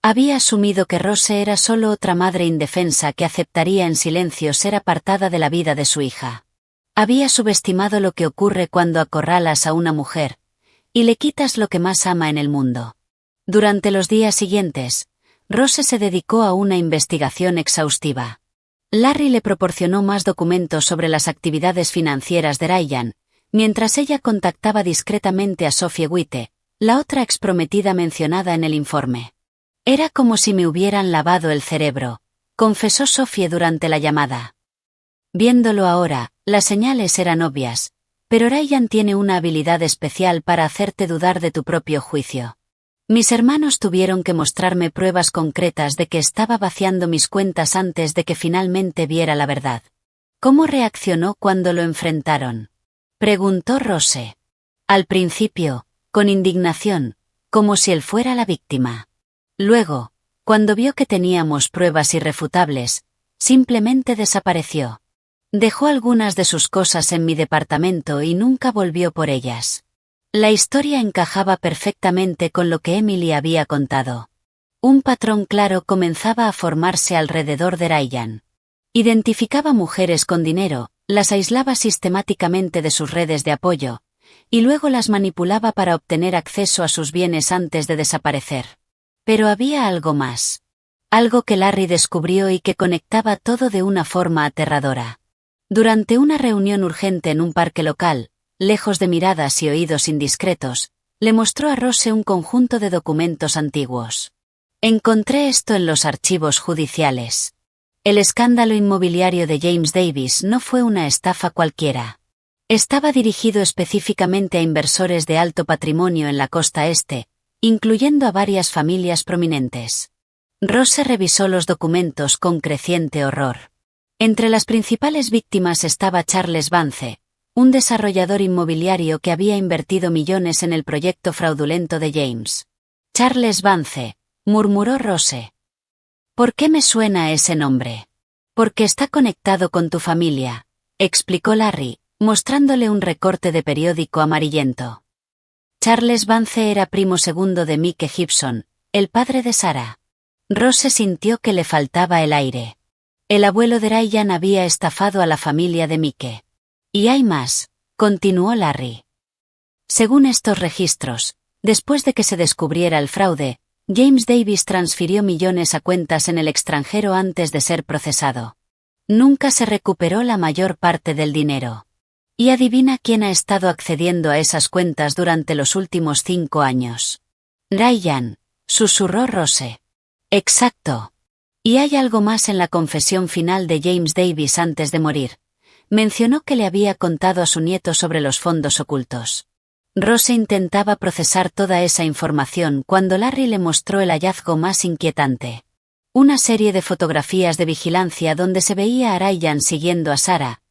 Había asumido que Rose era solo otra madre indefensa que aceptaría en silencio ser apartada de la vida de su hija. Había subestimado lo que ocurre cuando acorralas a una mujer, y le quitas lo que más ama en el mundo. Durante los días siguientes, Rose se dedicó a una investigación exhaustiva. Larry le proporcionó más documentos sobre las actividades financieras de Ryan, mientras ella contactaba discretamente a Sophie Witte, la otra exprometida mencionada en el informe. Era como si me hubieran lavado el cerebro, confesó Sophie durante la llamada. Viéndolo ahora, las señales eran obvias, pero Ryan tiene una habilidad especial para hacerte dudar de tu propio juicio. Mis hermanos tuvieron que mostrarme pruebas concretas de que estaba vaciando mis cuentas antes de que finalmente viera la verdad. ¿Cómo reaccionó cuando lo enfrentaron?, preguntó Rose. Al principio, con indignación, como si él fuera la víctima. Luego, cuando vio que teníamos pruebas irrefutables, simplemente desapareció. Dejó algunas de sus cosas en mi departamento y nunca volvió por ellas. La historia encajaba perfectamente con lo que Emily había contado. Un patrón claro comenzaba a formarse alrededor de Ryan. Identificaba mujeres con dinero, las aislaba sistemáticamente de sus redes de apoyo, y luego las manipulaba para obtener acceso a sus bienes antes de desaparecer. Pero había algo más. Algo que Larry descubrió y que conectaba todo de una forma aterradora. Durante una reunión urgente en un parque local, lejos de miradas y oídos indiscretos, le mostró a Rose un conjunto de documentos antiguos. Encontré esto en los archivos judiciales. El escándalo inmobiliario de James Davis no fue una estafa cualquiera. Estaba dirigido específicamente a inversores de alto patrimonio en la costa este, incluyendo a varias familias prominentes. Rose revisó los documentos con creciente horror. Entre las principales víctimas estaba Charles Vance, un desarrollador inmobiliario que había invertido millones en el proyecto fraudulento de James. Charles Vance, murmuró Rose. ¿Por qué me suena ese nombre? Porque está conectado con tu familia, explicó Larry, mostrándole un recorte de periódico amarillento. Charles Vance era primo segundo de Mike Gibson, el padre de Sarah. Rose sintió que le faltaba el aire. El abuelo de Ryan había estafado a la familia de Mike. Y hay más, continuó Larry. Según estos registros, después de que se descubriera el fraude, James Davis transfirió millones a cuentas en el extranjero antes de ser procesado. Nunca se recuperó la mayor parte del dinero. Y adivina quién ha estado accediendo a esas cuentas durante los últimos 5 años. Ryan, susurró Rose. Exacto. Y hay algo más en la confesión final de James Davis antes de morir. Mencionó que le había contado a su nieto sobre los fondos ocultos. Rose intentaba procesar toda esa información cuando Larry le mostró el hallazgo más inquietante. Una serie de fotografías de vigilancia donde se veía a Ryan siguiendo a Sarah,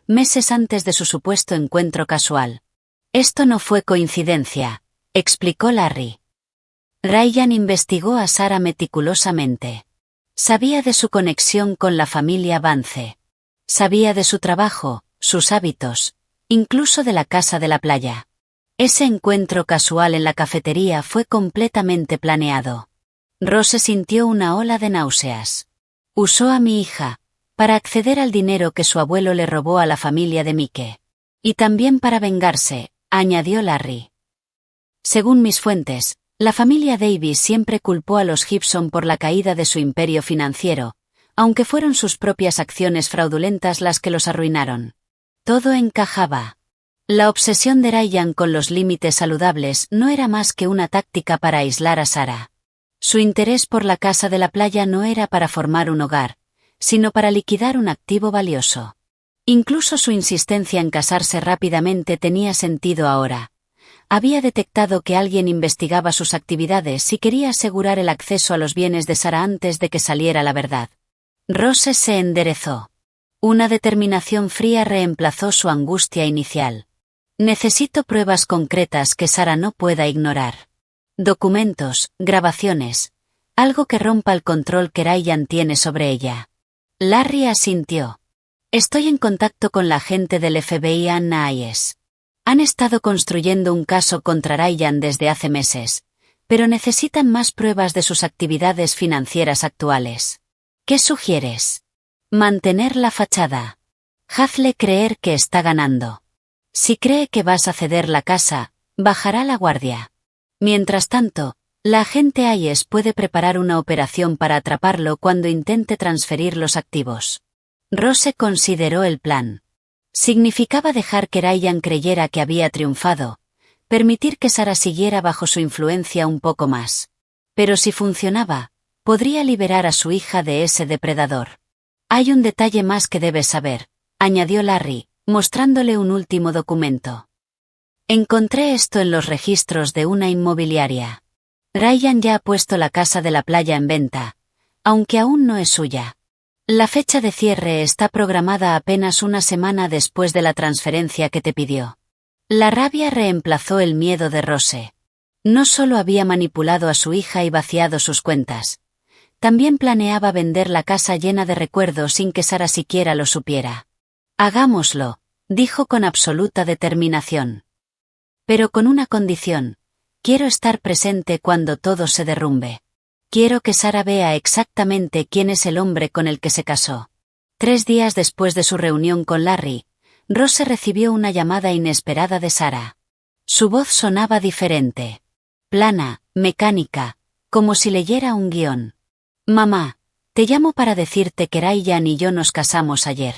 meses antes de su supuesto encuentro casual. Esto no fue coincidencia, explicó Larry. Ryan investigó a Sarah meticulosamente. Sabía de su conexión con la familia Vance. Sabía de su trabajo, sus hábitos, incluso de la casa de la playa. Ese encuentro casual en la cafetería fue completamente planeado. Rose sintió una ola de náuseas. Usó a mi hija, para acceder al dinero que su abuelo le robó a la familia de Mike. Y también para vengarse, añadió Larry. Según mis fuentes, la familia Davis siempre culpó a los Gibson por la caída de su imperio financiero, aunque fueron sus propias acciones fraudulentas las que los arruinaron. Todo encajaba. La obsesión de Ryan con los límites saludables no era más que una táctica para aislar a Sarah. Su interés por la casa de la playa no era para formar un hogar, sino para liquidar un activo valioso. Incluso su insistencia en casarse rápidamente tenía sentido ahora. Había detectado que alguien investigaba sus actividades y quería asegurar el acceso a los bienes de Sarah antes de que saliera la verdad. Rose se enderezó. Una determinación fría reemplazó su angustia inicial. Necesito pruebas concretas que Sarah no pueda ignorar. Documentos, grabaciones, algo que rompa el control que Ryan tiene sobre ella. Larry asintió. Estoy en contacto con la agente del FBI Anna Hayes. Han estado construyendo un caso contra Ryan desde hace meses, pero necesitan más pruebas de sus actividades financieras actuales. ¿Qué sugieres? Mantener la fachada. Hazle creer que está ganando. Si cree que vas a ceder la casa, bajará la guardia. Mientras tanto, la agente Hayes puede preparar una operación para atraparlo cuando intente transferir los activos. Rose consideró el plan. Significaba dejar que Ryan creyera que había triunfado, permitir que Sarah siguiera bajo su influencia un poco más. Pero si funcionaba, Podría liberar a su hija de ese depredador. Hay un detalle más que debes saber, añadió Larry, mostrándole un último documento. Encontré esto en los registros de una inmobiliaria. Ryan ya ha puesto la casa de la playa en venta, aunque aún no es suya. La fecha de cierre está programada apenas una semana después de la transferencia que te pidió. La rabia reemplazó el miedo de Rose. No solo había manipulado a su hija y vaciado sus cuentas. También planeaba vender la casa llena de recuerdos sin que Sara siquiera lo supiera. Hagámoslo, dijo con absoluta determinación. Pero con una condición. Quiero estar presente cuando todo se derrumbe. Quiero que Sara vea exactamente quién es el hombre con el que se casó. 3 días después de su reunión con Larry, Rose recibió una llamada inesperada de Sara. Su voz sonaba diferente. Plana, mecánica, como si leyera un guión. Mamá, te llamo para decirte que Ryan y yo nos casamos ayer.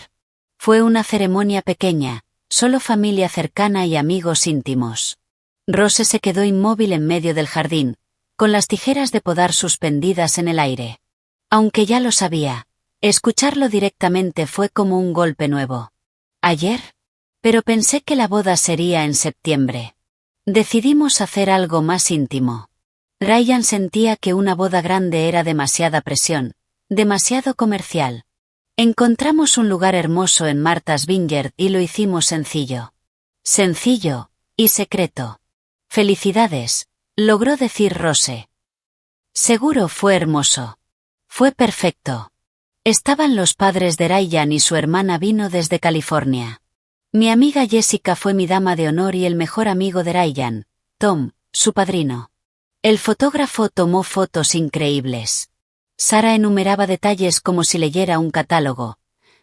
Fue una ceremonia pequeña, solo familia cercana y amigos íntimos. Rose se quedó inmóvil en medio del jardín, con las tijeras de podar suspendidas en el aire. Aunque ya lo sabía, escucharlo directamente fue como un golpe nuevo. ¿Ayer? Pero pensé que la boda sería en septiembre. Decidimos hacer algo más íntimo. Ryan sentía que una boda grande era demasiada presión, demasiado comercial. Encontramos un lugar hermoso en Martha's Vineyard y lo hicimos sencillo. Sencillo y secreto. Felicidades, logró decir Rose. Seguro fue hermoso. Fue perfecto. Estaban los padres de Ryan y su hermana vino desde California. Mi amiga Jessica fue mi dama de honor y el mejor amigo de Ryan, Tom, su padrino. El fotógrafo tomó fotos increíbles. Sara enumeraba detalles como si leyera un catálogo,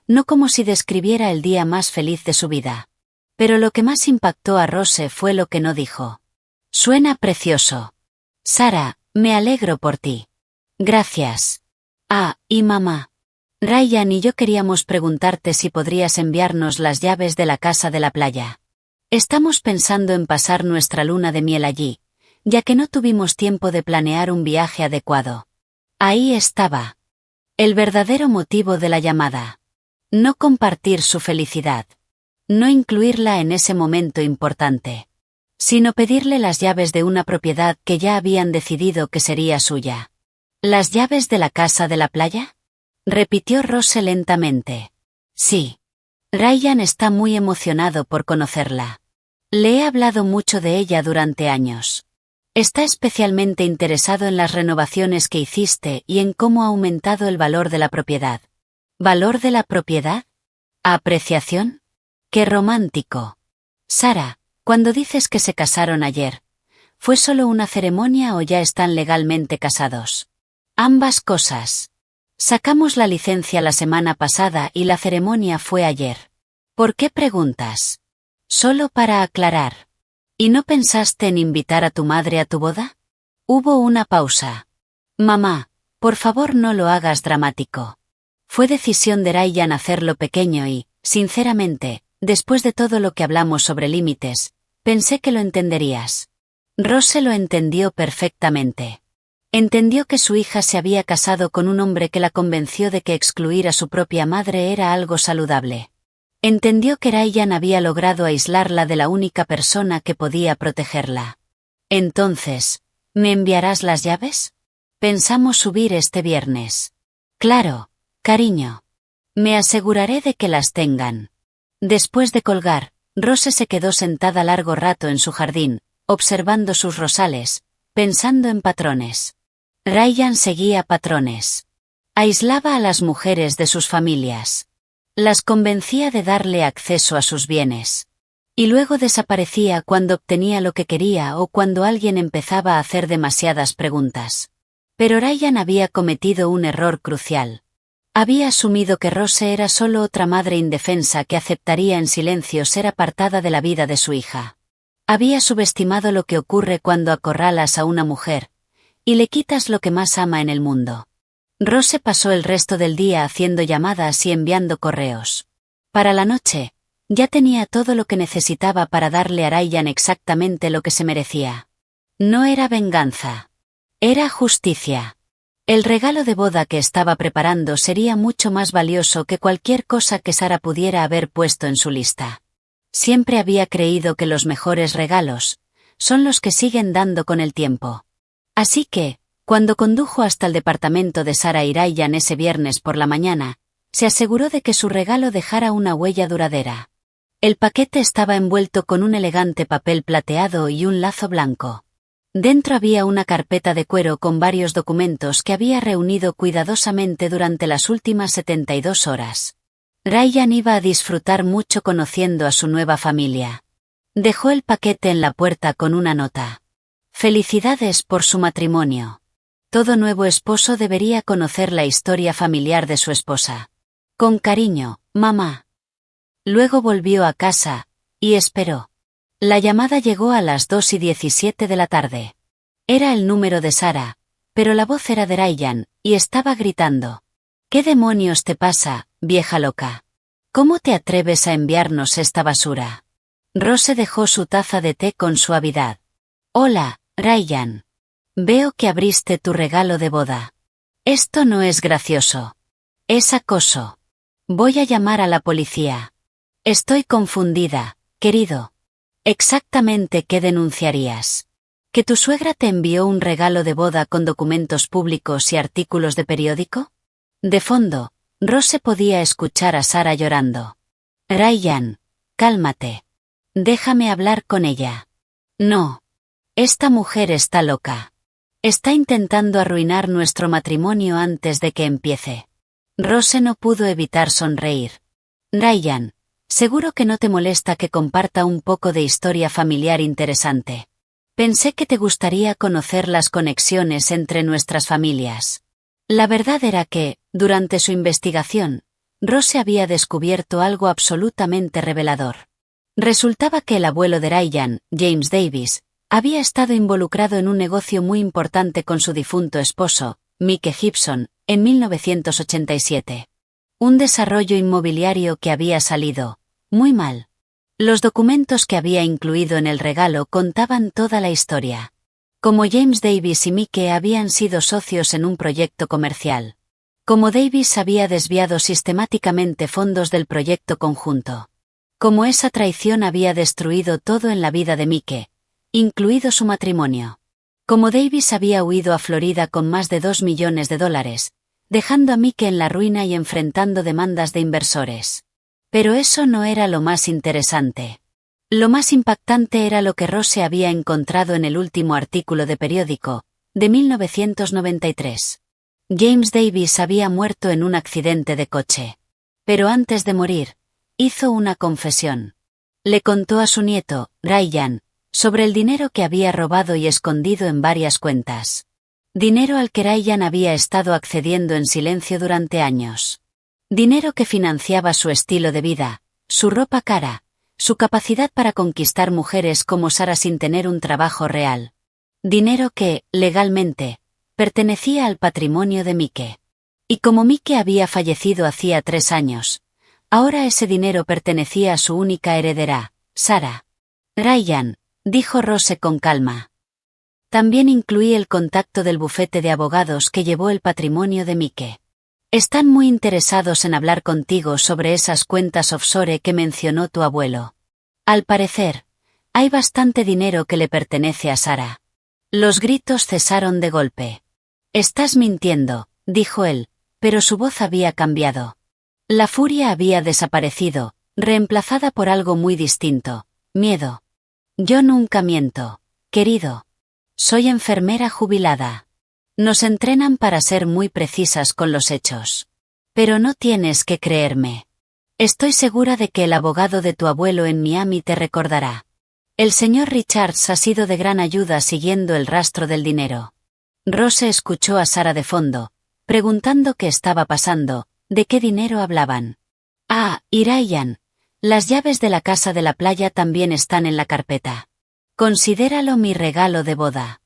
no como si describiera el día más feliz de su vida. Pero lo que más impactó a Rose fue lo que no dijo. Suena precioso. Sara, me alegro por ti. Gracias. Ah, y mamá. Ryan y yo queríamos preguntarte si podrías enviarnos las llaves de la casa de la playa. Estamos pensando en pasar nuestra luna de miel allí, ya que no tuvimos tiempo de planear un viaje adecuado. Ahí estaba. El verdadero motivo de la llamada. No compartir su felicidad. No incluirla en ese momento importante. Sino pedirle las llaves de una propiedad que ya habían decidido que sería suya. ¿Las llaves de la casa de la playa? Repitió Rose lentamente. Sí. Ryan está muy emocionado por conocerla. Le he hablado mucho de ella durante años. Está especialmente interesado en las renovaciones que hiciste y en cómo ha aumentado el valor de la propiedad. ¿Valor de la propiedad? ¿Apreciación? ¡Qué romántico! Sara, cuando dices que se casaron ayer, ¿fue solo una ceremonia o ya están legalmente casados? Ambas cosas. Sacamos la licencia la semana pasada y la ceremonia fue ayer. ¿Por qué preguntas? Solo para aclarar. ¿Y no pensaste en invitar a tu madre a tu boda? Hubo una pausa. Mamá, por favor no lo hagas dramático. Fue decisión de Ryan hacerlo pequeño y, sinceramente, después de todo lo que hablamos sobre límites, pensé que lo entenderías. Rose lo entendió perfectamente. Entendió que su hija se había casado con un hombre que la convenció de que excluir a su propia madre era algo saludable. Entendió que Ryan había logrado aislarla de la única persona que podía protegerla. Entonces, ¿me enviarás las llaves? Pensamos subir este viernes. Claro, cariño. Me aseguraré de que las tengan. Después de colgar, Rose se quedó sentada largo rato en su jardín, observando sus rosales, pensando en patrones. Ryan seguía patrones. Aislaba a las mujeres de sus familias. Las convencía de darle acceso a sus bienes. Y luego desaparecía cuando obtenía lo que quería o cuando alguien empezaba a hacer demasiadas preguntas. Pero Ryan había cometido un error crucial. Había asumido que Rose era solo otra madre indefensa que aceptaría en silencio ser apartada de la vida de su hija. Había subestimado lo que ocurre cuando acorralas a una mujer, y le quitas lo que más ama en el mundo. Rose pasó el resto del día haciendo llamadas y enviando correos. Para la noche, ya tenía todo lo que necesitaba para darle a Ryan exactamente lo que se merecía. No era venganza. Era justicia. El regalo de boda que estaba preparando sería mucho más valioso que cualquier cosa que Sara pudiera haber puesto en su lista. Siempre había creído que los mejores regalos son los que siguen dando con el tiempo. Así que, cuando condujo hasta el departamento de Sara y Ryan ese viernes por la mañana, se aseguró de que su regalo dejara una huella duradera. El paquete estaba envuelto con un elegante papel plateado y un lazo blanco. Dentro había una carpeta de cuero con varios documentos que había reunido cuidadosamente durante las últimas 72 horas. Ryan iba a disfrutar mucho conociendo a su nueva familia. Dejó el paquete en la puerta con una nota. Felicidades por su matrimonio. Todo nuevo esposo debería conocer la historia familiar de su esposa. Con cariño, mamá. Luego volvió a casa, y esperó. La llamada llegó a las 2:17 de la tarde. Era el número de Sara, pero la voz era de Ryan, y estaba gritando. ¿Qué demonios te pasa, vieja loca? ¿Cómo te atreves a enviarnos esta basura? Rose dejó su taza de té con suavidad. Hola, Ryan. Veo que abriste tu regalo de boda. Esto no es gracioso. Es acoso. Voy a llamar a la policía. Estoy confundida, querido. ¿Exactamente qué denunciarías? ¿Que tu suegra te envió un regalo de boda con documentos públicos y artículos de periódico? De fondo, Rose podía escuchar a Sara llorando. Ryan, cálmate. Déjame hablar con ella. No. Esta mujer está loca. Está intentando arruinar nuestro matrimonio antes de que empiece. Rose no pudo evitar sonreír. Ryan, seguro que no te molesta que comparta un poco de historia familiar interesante. Pensé que te gustaría conocer las conexiones entre nuestras familias. La verdad era que, durante su investigación, Rose había descubierto algo absolutamente revelador. Resultaba que el abuelo de Ryan, James Davis, había estado involucrado en un negocio muy importante con su difunto esposo, Mike Gibson, en 1987. Un desarrollo inmobiliario que había salido muy mal. Los documentos que había incluido en el regalo contaban toda la historia. Como James Davis y Mike habían sido socios en un proyecto comercial. Como Davis había desviado sistemáticamente fondos del proyecto conjunto. Como esa traición había destruido todo en la vida de Mike, incluido su matrimonio. Como Davis había huido a Florida con más de $2 millones, dejando a Mike en la ruina y enfrentando demandas de inversores. Pero eso no era lo más interesante. Lo más impactante era lo que Rose había encontrado en el último artículo de periódico, de 1993. James Davis había muerto en un accidente de coche. Pero antes de morir, hizo una confesión. Le contó a su nieto, Ryan, sobre el dinero que había robado y escondido en varias cuentas. Dinero al que Ryan había estado accediendo en silencio durante años. Dinero que financiaba su estilo de vida, su ropa cara, su capacidad para conquistar mujeres como Sara sin tener un trabajo real. Dinero que, legalmente, pertenecía al patrimonio de Mike. Y como Mike había fallecido hacía 3 años, ahora ese dinero pertenecía a su única heredera, Sara. Ryan, dijo Rose con calma. También incluí el contacto del bufete de abogados que llevó el patrimonio de Mike. Están muy interesados en hablar contigo sobre esas cuentas offshore que mencionó tu abuelo. Al parecer, hay bastante dinero que le pertenece a Sara. Los gritos cesaron de golpe. Estás mintiendo, dijo él, pero su voz había cambiado. La furia había desaparecido, reemplazada por algo muy distinto, miedo. Yo nunca miento, querido. Soy enfermera jubilada. Nos entrenan para ser muy precisas con los hechos. Pero no tienes que creerme. Estoy segura de que el abogado de tu abuelo en Miami te recordará. El señor Richards ha sido de gran ayuda siguiendo el rastro del dinero. Rose escuchó a Sara de fondo, preguntando qué estaba pasando, de qué dinero hablaban. Ah, y Ryan, las llaves de la casa de la playa también están en la carpeta. Considéralo mi regalo de boda.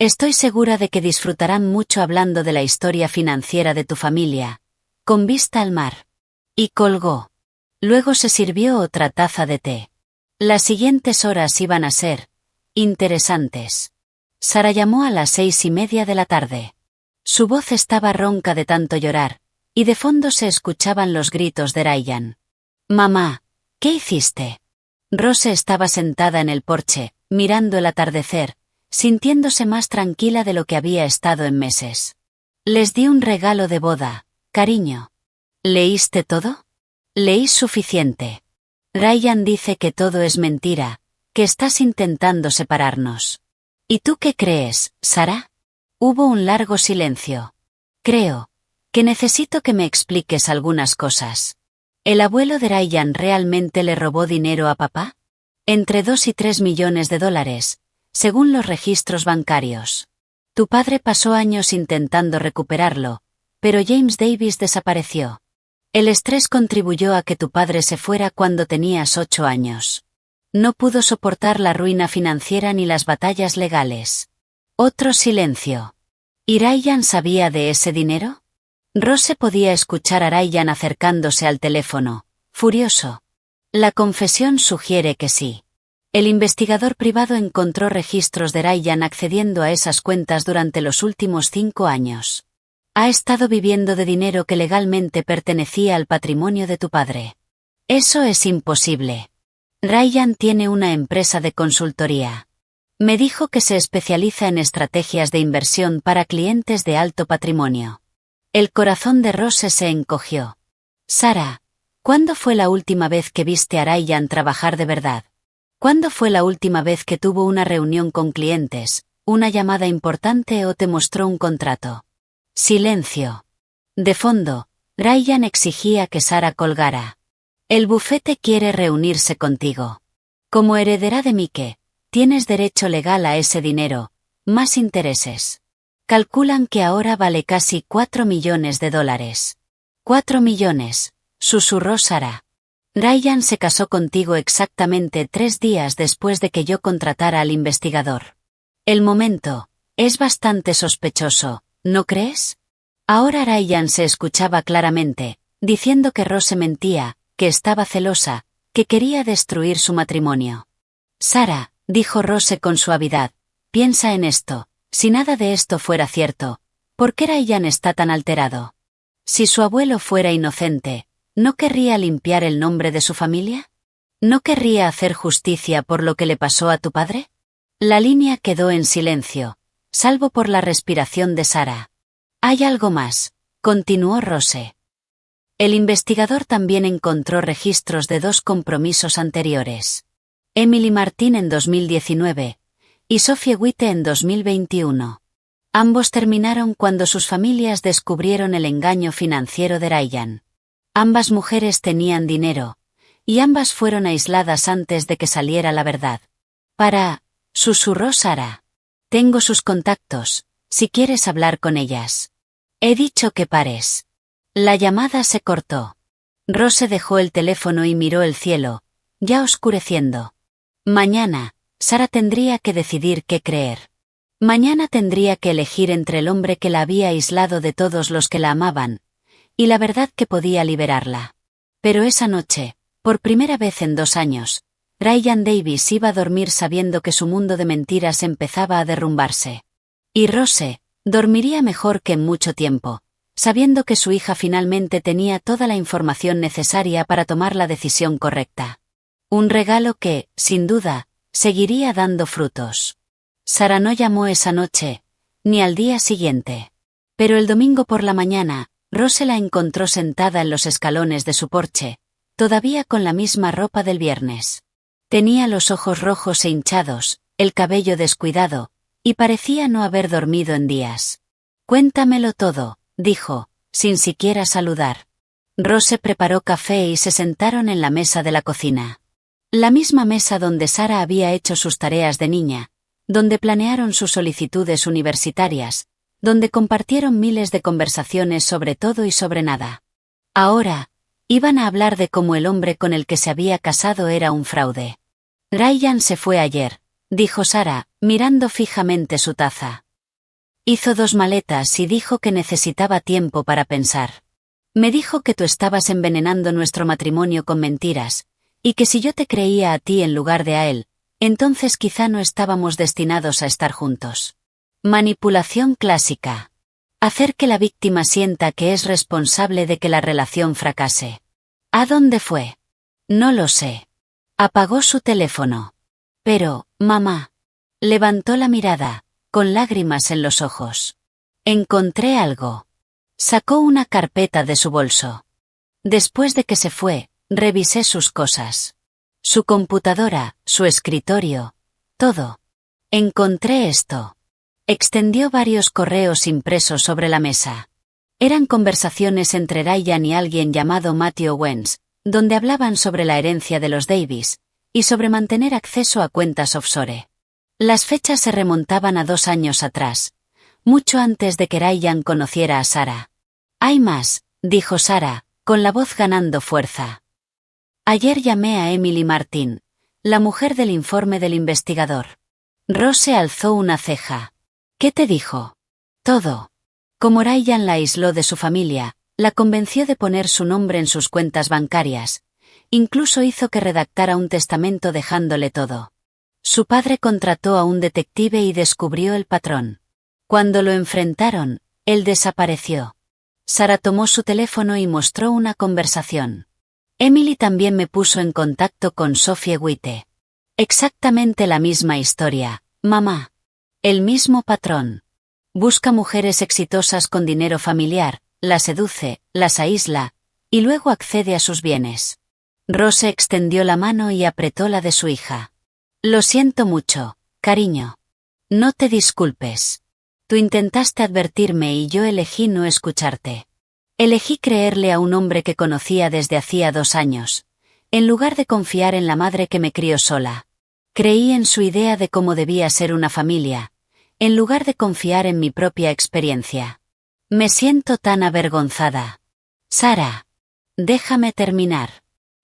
Estoy segura de que disfrutarán mucho hablando de la historia financiera de tu familia, con vista al mar. Y colgó. Luego se sirvió otra taza de té. Las siguientes horas iban a ser interesantes. Sara llamó a las 6:30 de la tarde. Su voz estaba ronca de tanto llorar, y de fondo se escuchaban los gritos de Ryan. «Mamá, ¿qué hiciste?» Rose estaba sentada en el porche, mirando el atardecer, sintiéndose más tranquila de lo que había estado en meses. «Les di un regalo de boda, cariño». «¿Leíste todo?» «Leí suficiente. Ryan dice que todo es mentira, que estás intentando separarnos». «¿Y tú qué crees, Sarah?» Hubo un largo silencio. «Creo que necesito que me expliques algunas cosas. ¿El abuelo de Ryan realmente le robó dinero a papá? Entre 2 y 3 millones de dólares, según los registros bancarios. Tu padre pasó años intentando recuperarlo, pero James Davis desapareció. El estrés contribuyó a que tu padre se fuera cuando tenías 8 años. No pudo soportar la ruina financiera ni las batallas legales». Otro silencio. ¿Y Ryan sabía de ese dinero? Rose podía escuchar a Ryan acercándose al teléfono, furioso. La confesión sugiere que sí. El investigador privado encontró registros de Ryan accediendo a esas cuentas durante los últimos 5 años. Ha estado viviendo de dinero que legalmente pertenecía al patrimonio de tu padre. Eso es imposible. Ryan tiene una empresa de consultoría. Me dijo que se especializa en estrategias de inversión para clientes de alto patrimonio. El corazón de Rose se encogió. «Sarah, ¿cuándo fue la última vez que viste a Ryan trabajar de verdad? ¿Cuándo fue la última vez que tuvo una reunión con clientes, una llamada importante o te mostró un contrato?» Silencio. De fondo, Ryan exigía que Sarah colgara. «El bufete quiere reunirse contigo. Como heredera de Mike, tienes derecho legal a ese dinero, más intereses. Calculan que ahora vale casi 4 millones de dólares. 4 millones, susurró Sarah. Ryan se casó contigo exactamente 3 días después de que yo contratara al investigador. El momento es bastante sospechoso, ¿no crees?» Ahora Ryan se escuchaba claramente, diciendo que Rose mentía, que estaba celosa, que quería destruir su matrimonio. «Sarah», dijo Rose con suavidad, «piensa en esto, si nada de esto fuera cierto, ¿por qué Ryan está tan alterado? Si su abuelo fuera inocente, ¿no querría limpiar el nombre de su familia? ¿No querría hacer justicia por lo que le pasó a tu padre?» La línea quedó en silencio, salvo por la respiración de Sarah. «Hay algo más», continuó Rose. El investigador también encontró registros de 2 compromisos anteriores. Emily Martin en 2019 y Sophie Witte en 2021. Ambos terminaron cuando sus familias descubrieron el engaño financiero de Ryan. Ambas mujeres tenían dinero, y ambas fueron aisladas antes de que saliera la verdad. Susurró Sarah. «Tengo sus contactos, si quieres hablar con ellas». «He dicho que pares». La llamada se cortó. Rose dejó el teléfono y miró el cielo, ya oscureciendo. Mañana, Sarah tendría que decidir qué creer. Mañana tendría que elegir entre el hombre que la había aislado de todos los que la amaban, y la verdad que podía liberarla. Pero esa noche, por primera vez en 2 años, Ryan Davis iba a dormir sabiendo que su mundo de mentiras empezaba a derrumbarse. Y Rose dormiría mejor que en mucho tiempo, sabiendo que su hija finalmente tenía toda la información necesaria para tomar la decisión correcta. Un regalo que, sin duda, seguiría dando frutos. Sarah no llamó esa noche, ni al día siguiente. Pero el domingo por la mañana, Rose la encontró sentada en los escalones de su porche, todavía con la misma ropa del viernes. Tenía los ojos rojos e hinchados, el cabello descuidado, y parecía no haber dormido en días. «Cuéntamelo todo», dijo, sin siquiera saludar. Rose preparó café y se sentaron en la mesa de la cocina. La misma mesa donde Sarah había hecho sus tareas de niña, donde planearon sus solicitudes universitarias, donde compartieron miles de conversaciones sobre todo y sobre nada. Ahora, iban a hablar de cómo el hombre con el que se había casado era un fraude. «Ryan se fue ayer», dijo Sarah, mirando fijamente su taza. «Hizo 2 maletas y dijo que necesitaba tiempo para pensar. Me dijo que tú estabas envenenando nuestro matrimonio con mentiras, y que si yo te creía a ti en lugar de a él, entonces quizá no estábamos destinados a estar juntos. Manipulación clásica». Hacer que la víctima sienta que es responsable de que la relación fracase. ¿A dónde fue? No lo sé. Apagó su teléfono. Pero, mamá. Levantó la mirada, con lágrimas en los ojos. Encontré algo. Sacó una carpeta de su bolso. Después de que se fue, revisé sus cosas. Su computadora, su escritorio, todo. Encontré esto. Extendió varios correos impresos sobre la mesa. Eran conversaciones entre Ryan y alguien llamado Matthew Owens, donde hablaban sobre la herencia de los Davis, y sobre mantener acceso a cuentas offshore. Las fechas se remontaban a 2 años atrás, mucho antes de que Ryan conociera a Sarah. Hay más, dijo Sarah, con la voz ganando fuerza. Ayer llamé a Emily Martin, la mujer del informe del investigador. Rose alzó una ceja. ¿Qué te dijo? Todo. Como Ryan la aisló de su familia, la convenció de poner su nombre en sus cuentas bancarias. Incluso hizo que redactara un testamento dejándole todo. Su padre contrató a un detective y descubrió el patrón. Cuando lo enfrentaron, él desapareció. Sarah tomó su teléfono y mostró una conversación. Emily también me puso en contacto con Sophie Witte. Exactamente la misma historia, mamá. El mismo patrón. Busca mujeres exitosas con dinero familiar, las seduce, las aísla, y luego accede a sus bienes. Rose extendió la mano y apretó la de su hija. Lo siento mucho, cariño. No te disculpes. Tú intentaste advertirme y yo elegí no escucharte. Elegí creerle a un hombre que conocía desde hacía 2 años, en lugar de confiar en la madre que me crió sola. Creí en su idea de cómo debía ser una familia, en lugar de confiar en mi propia experiencia. Me siento tan avergonzada. Sarah. Déjame terminar.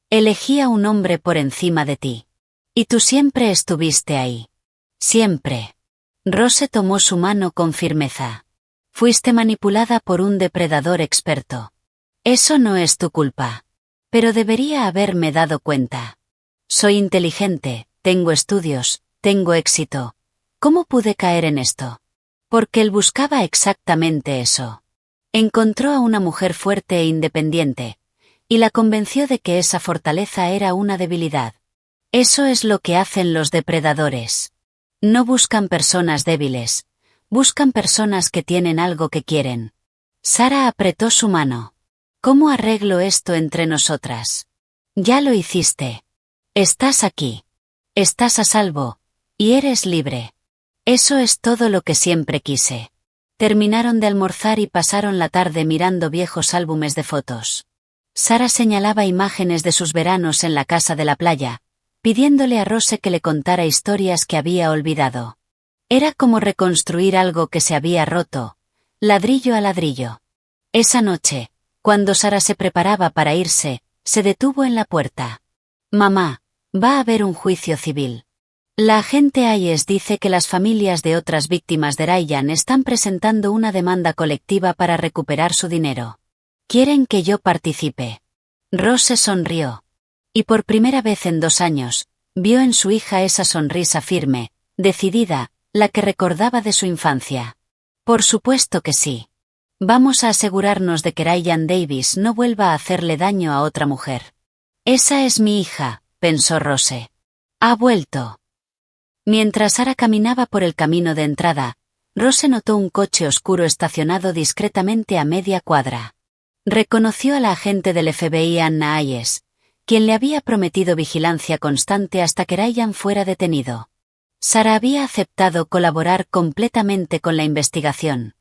Elegí a un hombre por encima de ti. Y tú siempre estuviste ahí. Siempre. Rose tomó su mano con firmeza. Fuiste manipulada por un depredador experto. Eso no es tu culpa. Pero debería haberme dado cuenta. Soy inteligente, tengo estudios, tengo éxito. ¿Cómo pude caer en esto? Porque él buscaba exactamente eso. Encontró a una mujer fuerte e independiente, y la convenció de que esa fortaleza era una debilidad. Eso es lo que hacen los depredadores. No buscan personas débiles, buscan personas que tienen algo que quieren. Sarah apretó su mano. ¿Cómo arreglo esto entre nosotras? Ya lo hiciste. Estás aquí. Estás a salvo, y eres libre. Eso es todo lo que siempre quise. Terminaron de almorzar y pasaron la tarde mirando viejos álbumes de fotos. Sarah señalaba imágenes de sus veranos en la casa de la playa, pidiéndole a Rose que le contara historias que había olvidado. Era como reconstruir algo que se había roto, ladrillo a ladrillo. Esa noche, cuando Sarah se preparaba para irse, se detuvo en la puerta. Mamá, va a haber un juicio civil. La agente Hayes dice que las familias de otras víctimas de Ryan están presentando una demanda colectiva para recuperar su dinero. Quieren que yo participe. Rose sonrió. Y por primera vez en 2 años, vio en su hija esa sonrisa firme, decidida, la que recordaba de su infancia. Por supuesto que sí. Vamos a asegurarnos de que Ryan Davis no vuelva a hacerle daño a otra mujer. Esa es mi hija, pensó Rose. Ha vuelto. Mientras Sarah caminaba por el camino de entrada, Rose notó un coche oscuro estacionado discretamente a media cuadra. Reconoció a la agente del FBI Anna Hayes, quien le había prometido vigilancia constante hasta que Ryan fuera detenido. Sarah había aceptado colaborar completamente con la investigación.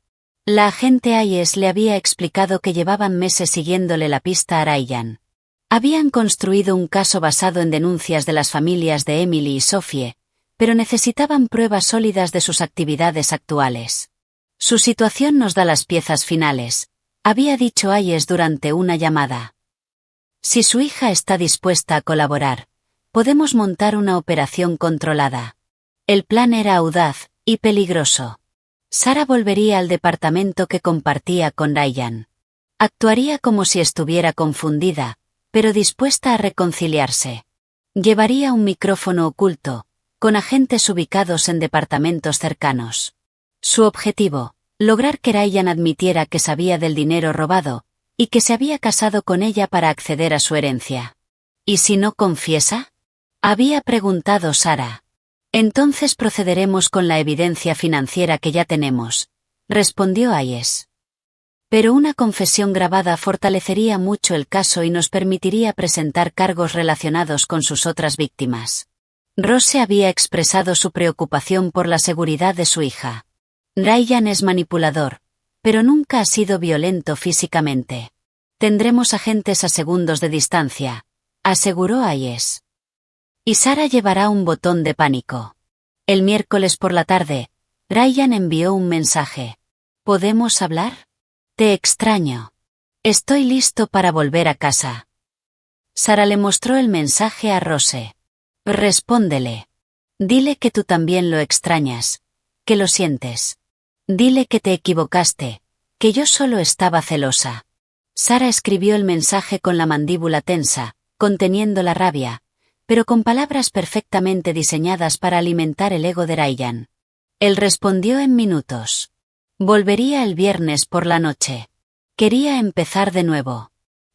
La agente Hayes le había explicado que llevaban meses siguiéndole la pista a Ryan. Habían construido un caso basado en denuncias de las familias de Emily y Sophie, pero necesitaban pruebas sólidas de sus actividades actuales. Su situación nos da las piezas finales, había dicho Hayes durante una llamada. Si su hija está dispuesta a colaborar, podemos montar una operación controlada. El plan era audaz y peligroso. Sarah volvería al departamento que compartía con Ryan. Actuaría como si estuviera confundida, pero dispuesta a reconciliarse. Llevaría un micrófono oculto, con agentes ubicados en departamentos cercanos. Su objetivo, Lograr que Ryan admitiera que sabía del dinero robado, y que se había casado con ella para acceder a su herencia. ¿Y si no confiesa? Había preguntado Sara. Entonces procederemos con la evidencia financiera que ya tenemos, respondió Hayes. Pero una confesión grabada fortalecería mucho el caso y nos permitiría presentar cargos relacionados con sus otras víctimas. Rose había expresado su preocupación por la seguridad de su hija. Ryan es manipulador, pero nunca ha sido violento físicamente. Tendremos agentes a segundos de distancia, aseguró Hayes. Y Sara llevará un botón de pánico. El miércoles por la tarde, Ryan envió un mensaje. ¿Podemos hablar? Te extraño. Estoy listo para volver a casa. Sara le mostró el mensaje a Rose. Respóndele. Dile que tú también lo extrañas, que lo sientes. Dile que te equivocaste, que yo solo estaba celosa. Sara escribió el mensaje con la mandíbula tensa, conteniendo la rabia, pero con palabras perfectamente diseñadas para alimentar el ego de Ryan. Él respondió en minutos. Volvería el viernes por la noche. Quería empezar de nuevo.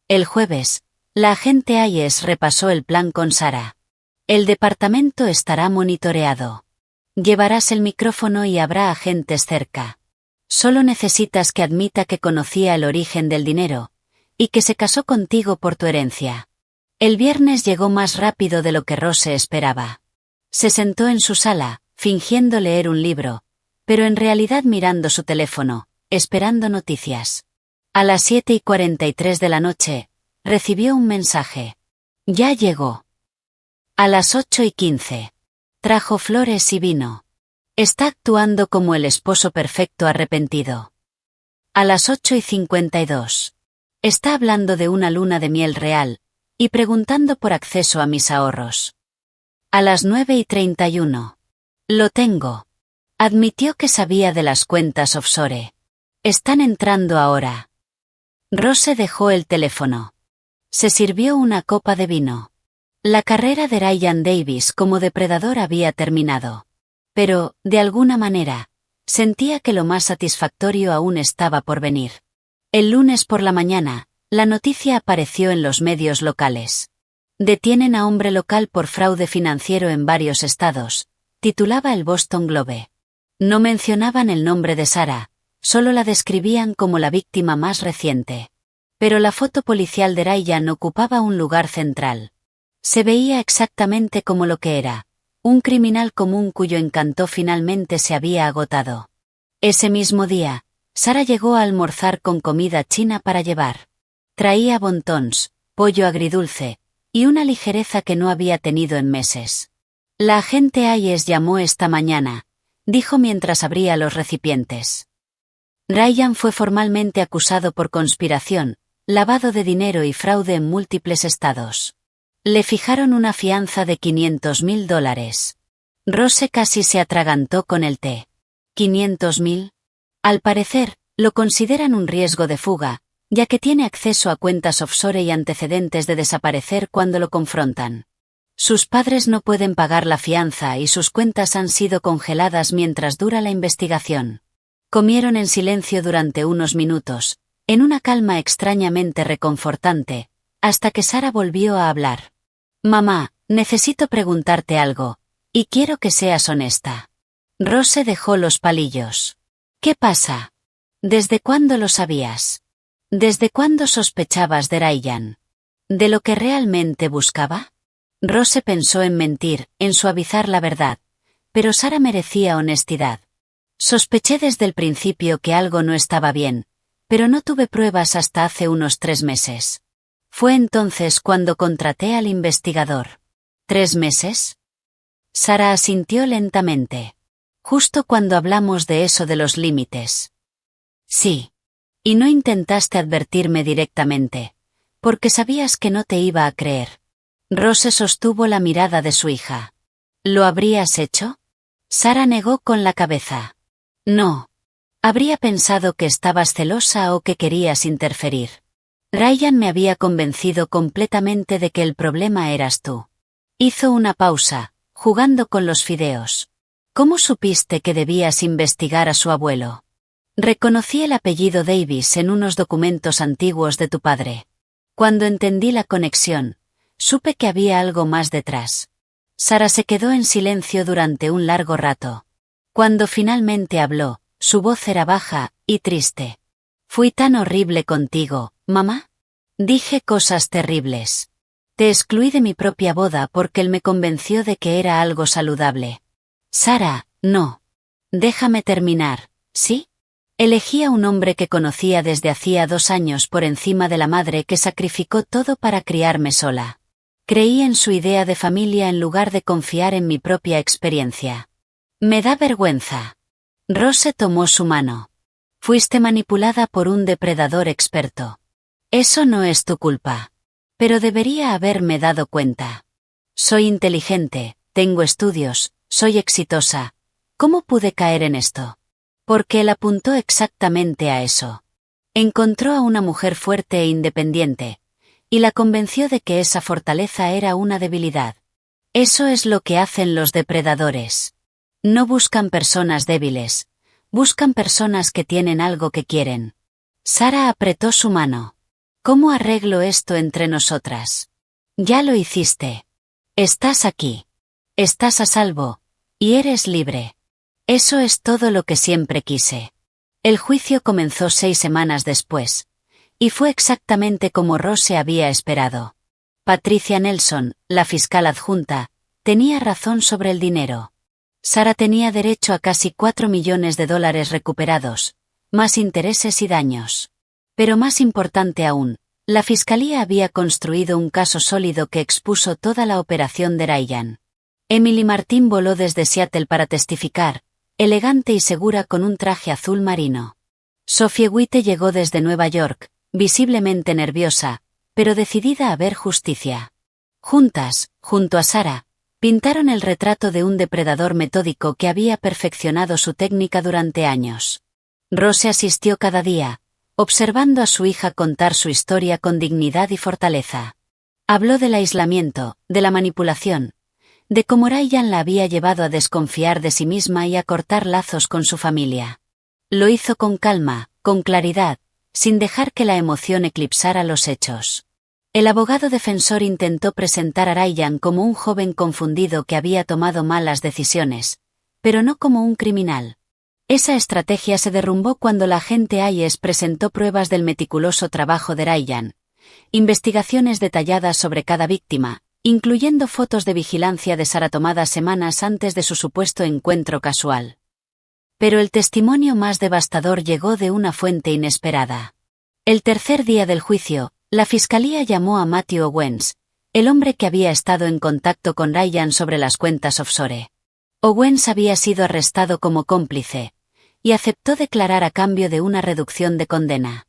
El jueves, la agente Hayes repasó el plan con Sara. El departamento estará monitoreado. Llevarás el micrófono y habrá agentes cerca. Solo necesitas que admita que conocía el origen del dinero, y que se casó contigo por tu herencia. El viernes llegó más rápido de lo que Rose esperaba. Se sentó en su sala, fingiendo leer un libro, pero en realidad mirando su teléfono, esperando noticias. A las 7:43 de la noche, recibió un mensaje. Ya llegó. A las 8:15. Trajo flores y vino. Está actuando como el esposo perfecto arrepentido. A las 8:52. Está hablando de una luna de miel real, y preguntando por acceso a mis ahorros. A las 9:31. Lo tengo. Admitió que sabía de las cuentas offshore. Están entrando ahora. Rose dejó el teléfono. Se sirvió una copa de vino. La carrera de Ryan Davis como depredador había terminado. Pero, de alguna manera, sentía que lo más satisfactorio aún estaba por venir. El lunes por la mañana, la noticia apareció en los medios locales. Detienen a hombre local por fraude financiero en varios estados, titulaba el Boston Globe. No mencionaban el nombre de Sara, solo la describían como la víctima más reciente. Pero la foto policial de Ryan ocupaba un lugar central. Se veía exactamente como lo que era, un criminal común cuyo encanto finalmente se había agotado. Ese mismo día, Sara llegó a almorzar con comida china para llevar. Traía wontons, pollo agridulce, y una ligereza que no había tenido en meses. La agente Hayes llamó esta mañana, dijo mientras abría los recipientes. Ryan fue formalmente acusado por conspiración, lavado de dinero y fraude en múltiples estados. Le fijaron una fianza de $500.000. Rose casi se atragantó con el té. ¿500.000? Al parecer, lo consideran un riesgo de fuga, ya que tiene acceso a cuentas offshore y antecedentes de desaparecer cuando lo confrontan. Sus padres no pueden pagar la fianza y sus cuentas han sido congeladas mientras dura la investigación. Comieron en silencio durante unos minutos, en una calma extrañamente reconfortante, hasta que Sara volvió a hablar. Mamá, necesito preguntarte algo, y quiero que seas honesta. Rose dejó los palillos. ¿Qué pasa? ¿Desde cuándo lo sabías? ¿Desde cuándo sospechabas de Ryan? ¿De lo que realmente buscaba? Rose pensó en mentir, en suavizar la verdad, pero Sara merecía honestidad. Sospeché desde el principio que algo no estaba bien, pero no tuve pruebas hasta hace unos 3 meses. Fue entonces cuando contraté al investigador. ¿3 meses? Sara asintió lentamente. Justo cuando hablamos de eso de los límites. Sí. Y no intentaste advertirme directamente, porque sabías que no te iba a creer. Rose sostuvo la mirada de su hija. ¿Lo habrías hecho? Sara negó con la cabeza. No. Habría pensado que estabas celosa o que querías interferir. Ryan me había convencido completamente de que el problema eras tú. Hizo una pausa, jugando con los fideos. ¿Cómo supiste que debías investigar a su abuelo? Reconocí el apellido Davis en unos documentos antiguos de tu padre. Cuando entendí la conexión, supe que había algo más detrás. Sara se quedó en silencio durante un largo rato. Cuando finalmente habló, su voz era baja y triste. «Fui tan horrible contigo, mamá. Dije cosas terribles. Te excluí de mi propia boda porque él me convenció de que era algo saludable. Sara, no. Déjame terminar, ¿sí? Elegí a un hombre que conocía desde hacía 2 años por encima de la madre que sacrificó todo para criarme sola. Creí en su idea de familia en lugar de confiar en mi propia experiencia. Me da vergüenza». Rose tomó su mano. «Fuiste manipulada por un depredador experto. Eso no es tu culpa. Pero debería haberme dado cuenta. Soy inteligente, tengo estudios, soy exitosa. ¿Cómo pude caer en esto?» Porque él apuntó exactamente a eso. Encontró a una mujer fuerte e independiente, y la convenció de que esa fortaleza era una debilidad. Eso es lo que hacen los depredadores. No buscan personas débiles, buscan personas que tienen algo que quieren. Sara apretó su mano. «¿Cómo arreglo esto entre nosotras?» «Ya lo hiciste. Estás aquí. Estás a salvo, y eres libre. Eso es todo lo que siempre quise». El juicio comenzó 6 semanas después, y fue exactamente como Rose había esperado. Patricia Nelson, la fiscal adjunta, tenía razón sobre el dinero. Sara tenía derecho a casi $4 millones recuperados, más intereses y daños. Pero más importante aún, la fiscalía había construido un caso sólido que expuso toda la operación de Ryan. Emily Martin voló desde Seattle para testificar, elegante y segura con un traje azul marino. Sophie Witte llegó desde Nueva York, visiblemente nerviosa, pero decidida a ver justicia. Juntas, junto a Sara, pintaron el retrato de un depredador metódico que había perfeccionado su técnica durante años. Rose asistió cada día, observando a su hija contar su historia con dignidad y fortaleza. Habló del aislamiento, de la manipulación, de cómo Ryan la había llevado a desconfiar de sí misma y a cortar lazos con su familia. Lo hizo con calma, con claridad, sin dejar que la emoción eclipsara los hechos. El abogado defensor intentó presentar a Ryan como un joven confundido que había tomado malas decisiones, pero no como un criminal. Esa estrategia se derrumbó cuando la agente Hayes presentó pruebas del meticuloso trabajo de Ryan, investigaciones detalladas sobre cada víctima, incluyendo fotos de vigilancia de Sara tomadas semanas antes de su supuesto encuentro casual. Pero el testimonio más devastador llegó de una fuente inesperada. El tercer día del juicio, la fiscalía llamó a Matthew Owens, el hombre que había estado en contacto con Ryan sobre las cuentas offshore. Owens había sido arrestado como cómplice, y aceptó declarar a cambio de una reducción de condena.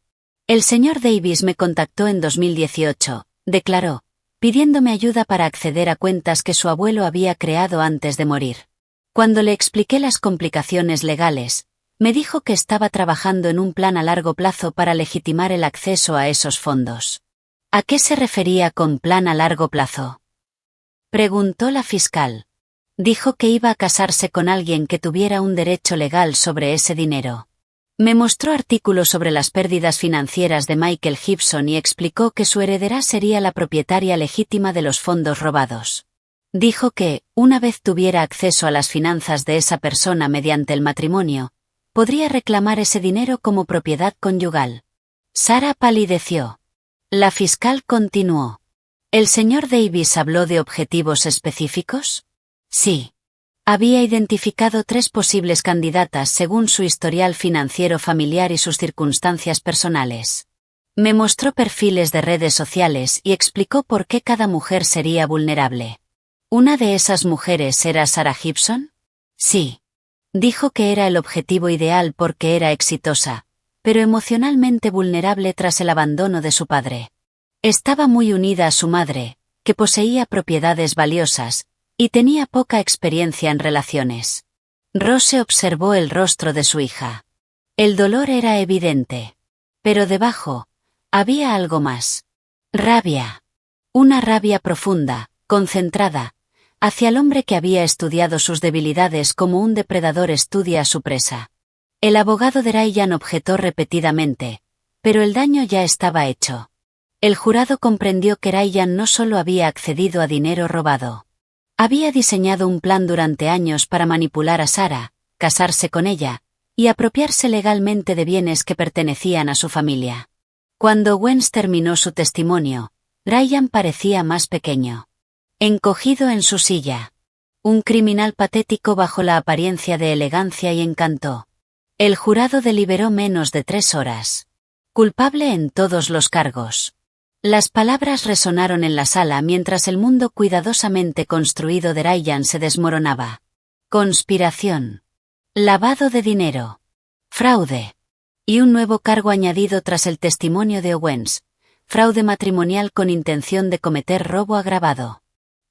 «El señor Davis me contactó en 2018», declaró, pidiéndome ayuda para acceder a cuentas que su abuelo había creado antes de morir. Cuando le expliqué las complicaciones legales, me dijo que estaba trabajando en un plan a largo plazo para legitimar el acceso a esos fondos. ¿A qué se refería con plan a largo plazo?», preguntó la fiscal. «Dijo que iba a casarse con alguien que tuviera un derecho legal sobre ese dinero. Me mostró artículos sobre las pérdidas financieras de Michael Gibson y explicó que su heredera sería la propietaria legítima de los fondos robados. Dijo que, una vez tuviera acceso a las finanzas de esa persona mediante el matrimonio, podría reclamar ese dinero como propiedad conyugal». Sara palideció. La fiscal continuó. «¿El señor Davis habló de objetivos específicos?». «Sí. Había identificado 3 posibles candidatas según su historial financiero familiar y sus circunstancias personales. Me mostró perfiles de redes sociales y explicó por qué cada mujer sería vulnerable». «¿Una de esas mujeres era Sara Gibson?». «Sí. Dijo que era el objetivo ideal porque era exitosa, pero emocionalmente vulnerable tras el abandono de su padre. Estaba muy unida a su madre, que poseía propiedades valiosas, y tenía poca experiencia en relaciones». Rose observó el rostro de su hija. El dolor era evidente. Pero debajo, había algo más. Rabia. Una rabia profunda, concentrada, hacia el hombre que había estudiado sus debilidades como un depredador estudia a su presa. El abogado de Ryan objetó repetidamente, pero el daño ya estaba hecho. El jurado comprendió que Ryan no solo había accedido a dinero robado. Había diseñado un plan durante años para manipular a Sarah, casarse con ella, y apropiarse legalmente de bienes que pertenecían a su familia. Cuando Owens terminó su testimonio, Ryan parecía más pequeño. Encogido en su silla. Un criminal patético bajo la apariencia de elegancia y encanto. El jurado deliberó menos de 3 horas. Culpable en todos los cargos. Las palabras resonaron en la sala mientras el mundo cuidadosamente construido de Ryan se desmoronaba. Conspiración. Lavado de dinero. Fraude. Y un nuevo cargo añadido tras el testimonio de Owens. Fraude matrimonial con intención de cometer robo agravado.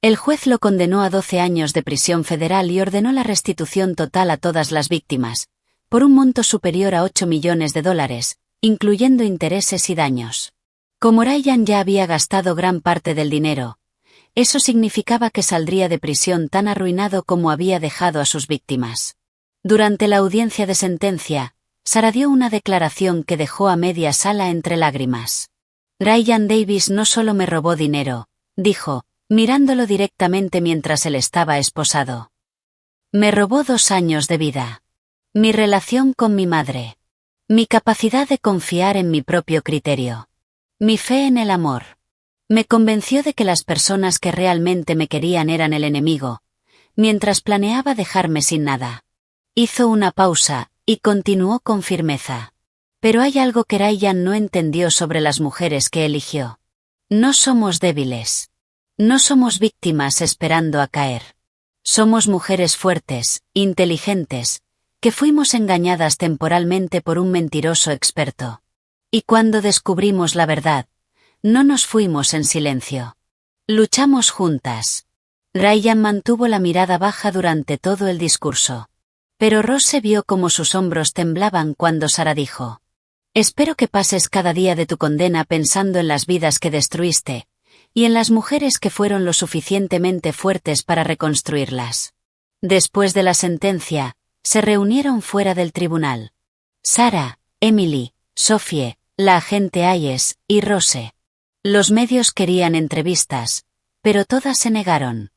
El juez lo condenó a 12 años de prisión federal y ordenó la restitución total a todas las víctimas, por un monto superior a $8 millones, incluyendo intereses y daños. Como Ryan ya había gastado gran parte del dinero, eso significaba que saldría de prisión tan arruinado como había dejado a sus víctimas. Durante la audiencia de sentencia, Sarah dio una declaración que dejó a media sala entre lágrimas. Ryan Davis no solo me robó dinero, dijo, mirándolo directamente mientras él estaba esposado. Me robó 2 años de vida. Mi relación con mi madre. Mi capacidad de confiar en mi propio criterio. Mi fe en el amor. Me convenció de que las personas que realmente me querían eran el enemigo, mientras planeaba dejarme sin nada. Hizo una pausa, y continuó con firmeza. Pero hay algo que Ryan no entendió sobre las mujeres que eligió. No somos débiles. No somos víctimas esperando a caer. Somos mujeres fuertes, inteligentes, que fuimos engañadas temporalmente por un mentiroso experto. Y cuando descubrimos la verdad, no nos fuimos en silencio. Luchamos juntas. Ryan mantuvo la mirada baja durante todo el discurso. Pero Rose vio cómo sus hombros temblaban cuando Sarah dijo: Espero que pases cada día de tu condena pensando en las vidas que destruiste, y en las mujeres que fueron lo suficientemente fuertes para reconstruirlas. Después de la sentencia, se reunieron fuera del tribunal. Sarah, Emily, Sophie, la agente Hayes, y Rose. Los medios querían entrevistas, pero todas se negaron.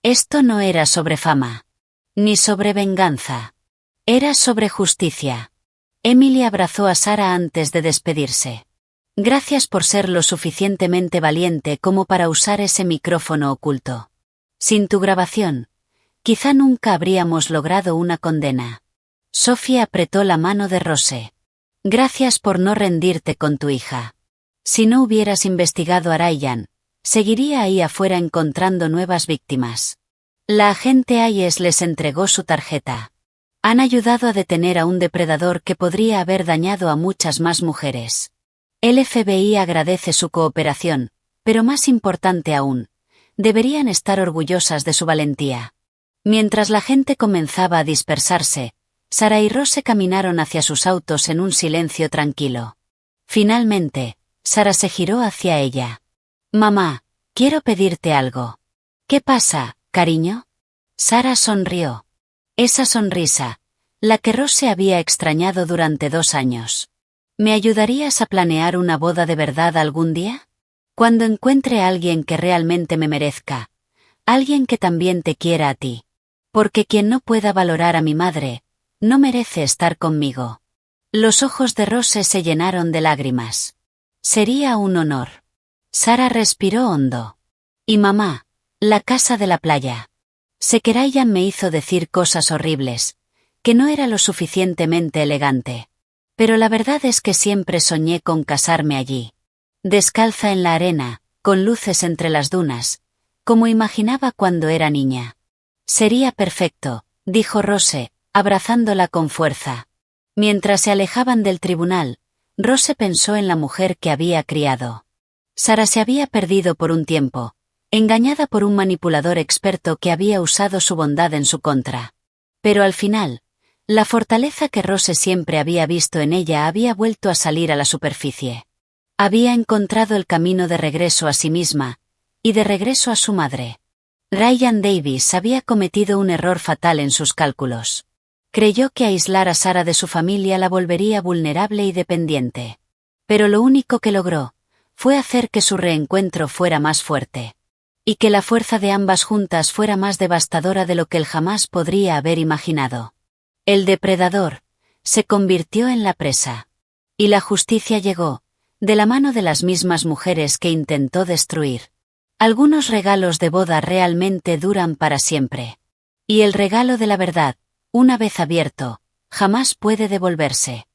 Esto no era sobre fama. Ni sobre venganza. Era sobre justicia. Emily abrazó a Sarah antes de despedirse. Gracias por ser lo suficientemente valiente como para usar ese micrófono oculto. Sin tu grabación, quizá nunca habríamos logrado una condena. Sophie apretó la mano de Rose. Gracias por no rendirte con tu hija. Si no hubieras investigado a Ryan, seguiría ahí afuera encontrando nuevas víctimas. La agente Hayes les entregó su tarjeta. Han ayudado a detener a un depredador que podría haber dañado a muchas más mujeres. El FBI agradece su cooperación, pero más importante aún, deberían estar orgullosas de su valentía. Mientras la gente comenzaba a dispersarse, Sarah y Rose caminaron hacia sus autos en un silencio tranquilo. Finalmente, Sarah se giró hacia ella. Mamá, quiero pedirte algo. ¿Qué pasa, cariño? Sarah sonrió. Esa sonrisa, la que Rose había extrañado durante 2 años. ¿Me ayudarías a planear una boda de verdad algún día? Cuando encuentre a alguien que realmente me merezca. Alguien que también te quiera a ti. Porque quien no pueda valorar a mi madre, no merece estar conmigo. Los ojos de Rose se llenaron de lágrimas. Sería un honor. Sarah respiró hondo. Y mamá, la casa de la playa. Sé que Ryan me hizo decir cosas horribles, que no era lo suficientemente elegante. Pero la verdad es que siempre soñé con casarme allí. Descalza en la arena, con luces entre las dunas, como imaginaba cuando era niña. Sería perfecto, dijo Rose, abrazándola con fuerza. Mientras se alejaban del tribunal, Rose pensó en la mujer que había criado. Sarah se había perdido por un tiempo, engañada por un manipulador experto que había usado su bondad en su contra. Pero al final, la fortaleza que Rose siempre había visto en ella había vuelto a salir a la superficie. Había encontrado el camino de regreso a sí misma, y de regreso a su madre. Ryan Davis había cometido un error fatal en sus cálculos. Creyó que aislar a Sara de su familia la volvería vulnerable y dependiente. Pero lo único que logró fue hacer que su reencuentro fuera más fuerte. Y que la fuerza de ambas juntas fuera más devastadora de lo que él jamás podría haber imaginado. El depredador se convirtió en la presa. Y la justicia llegó, de la mano de las mismas mujeres que intentó destruir. Algunos regalos de boda realmente duran para siempre. Y el regalo de la verdad, una vez abierto, jamás puede devolverse.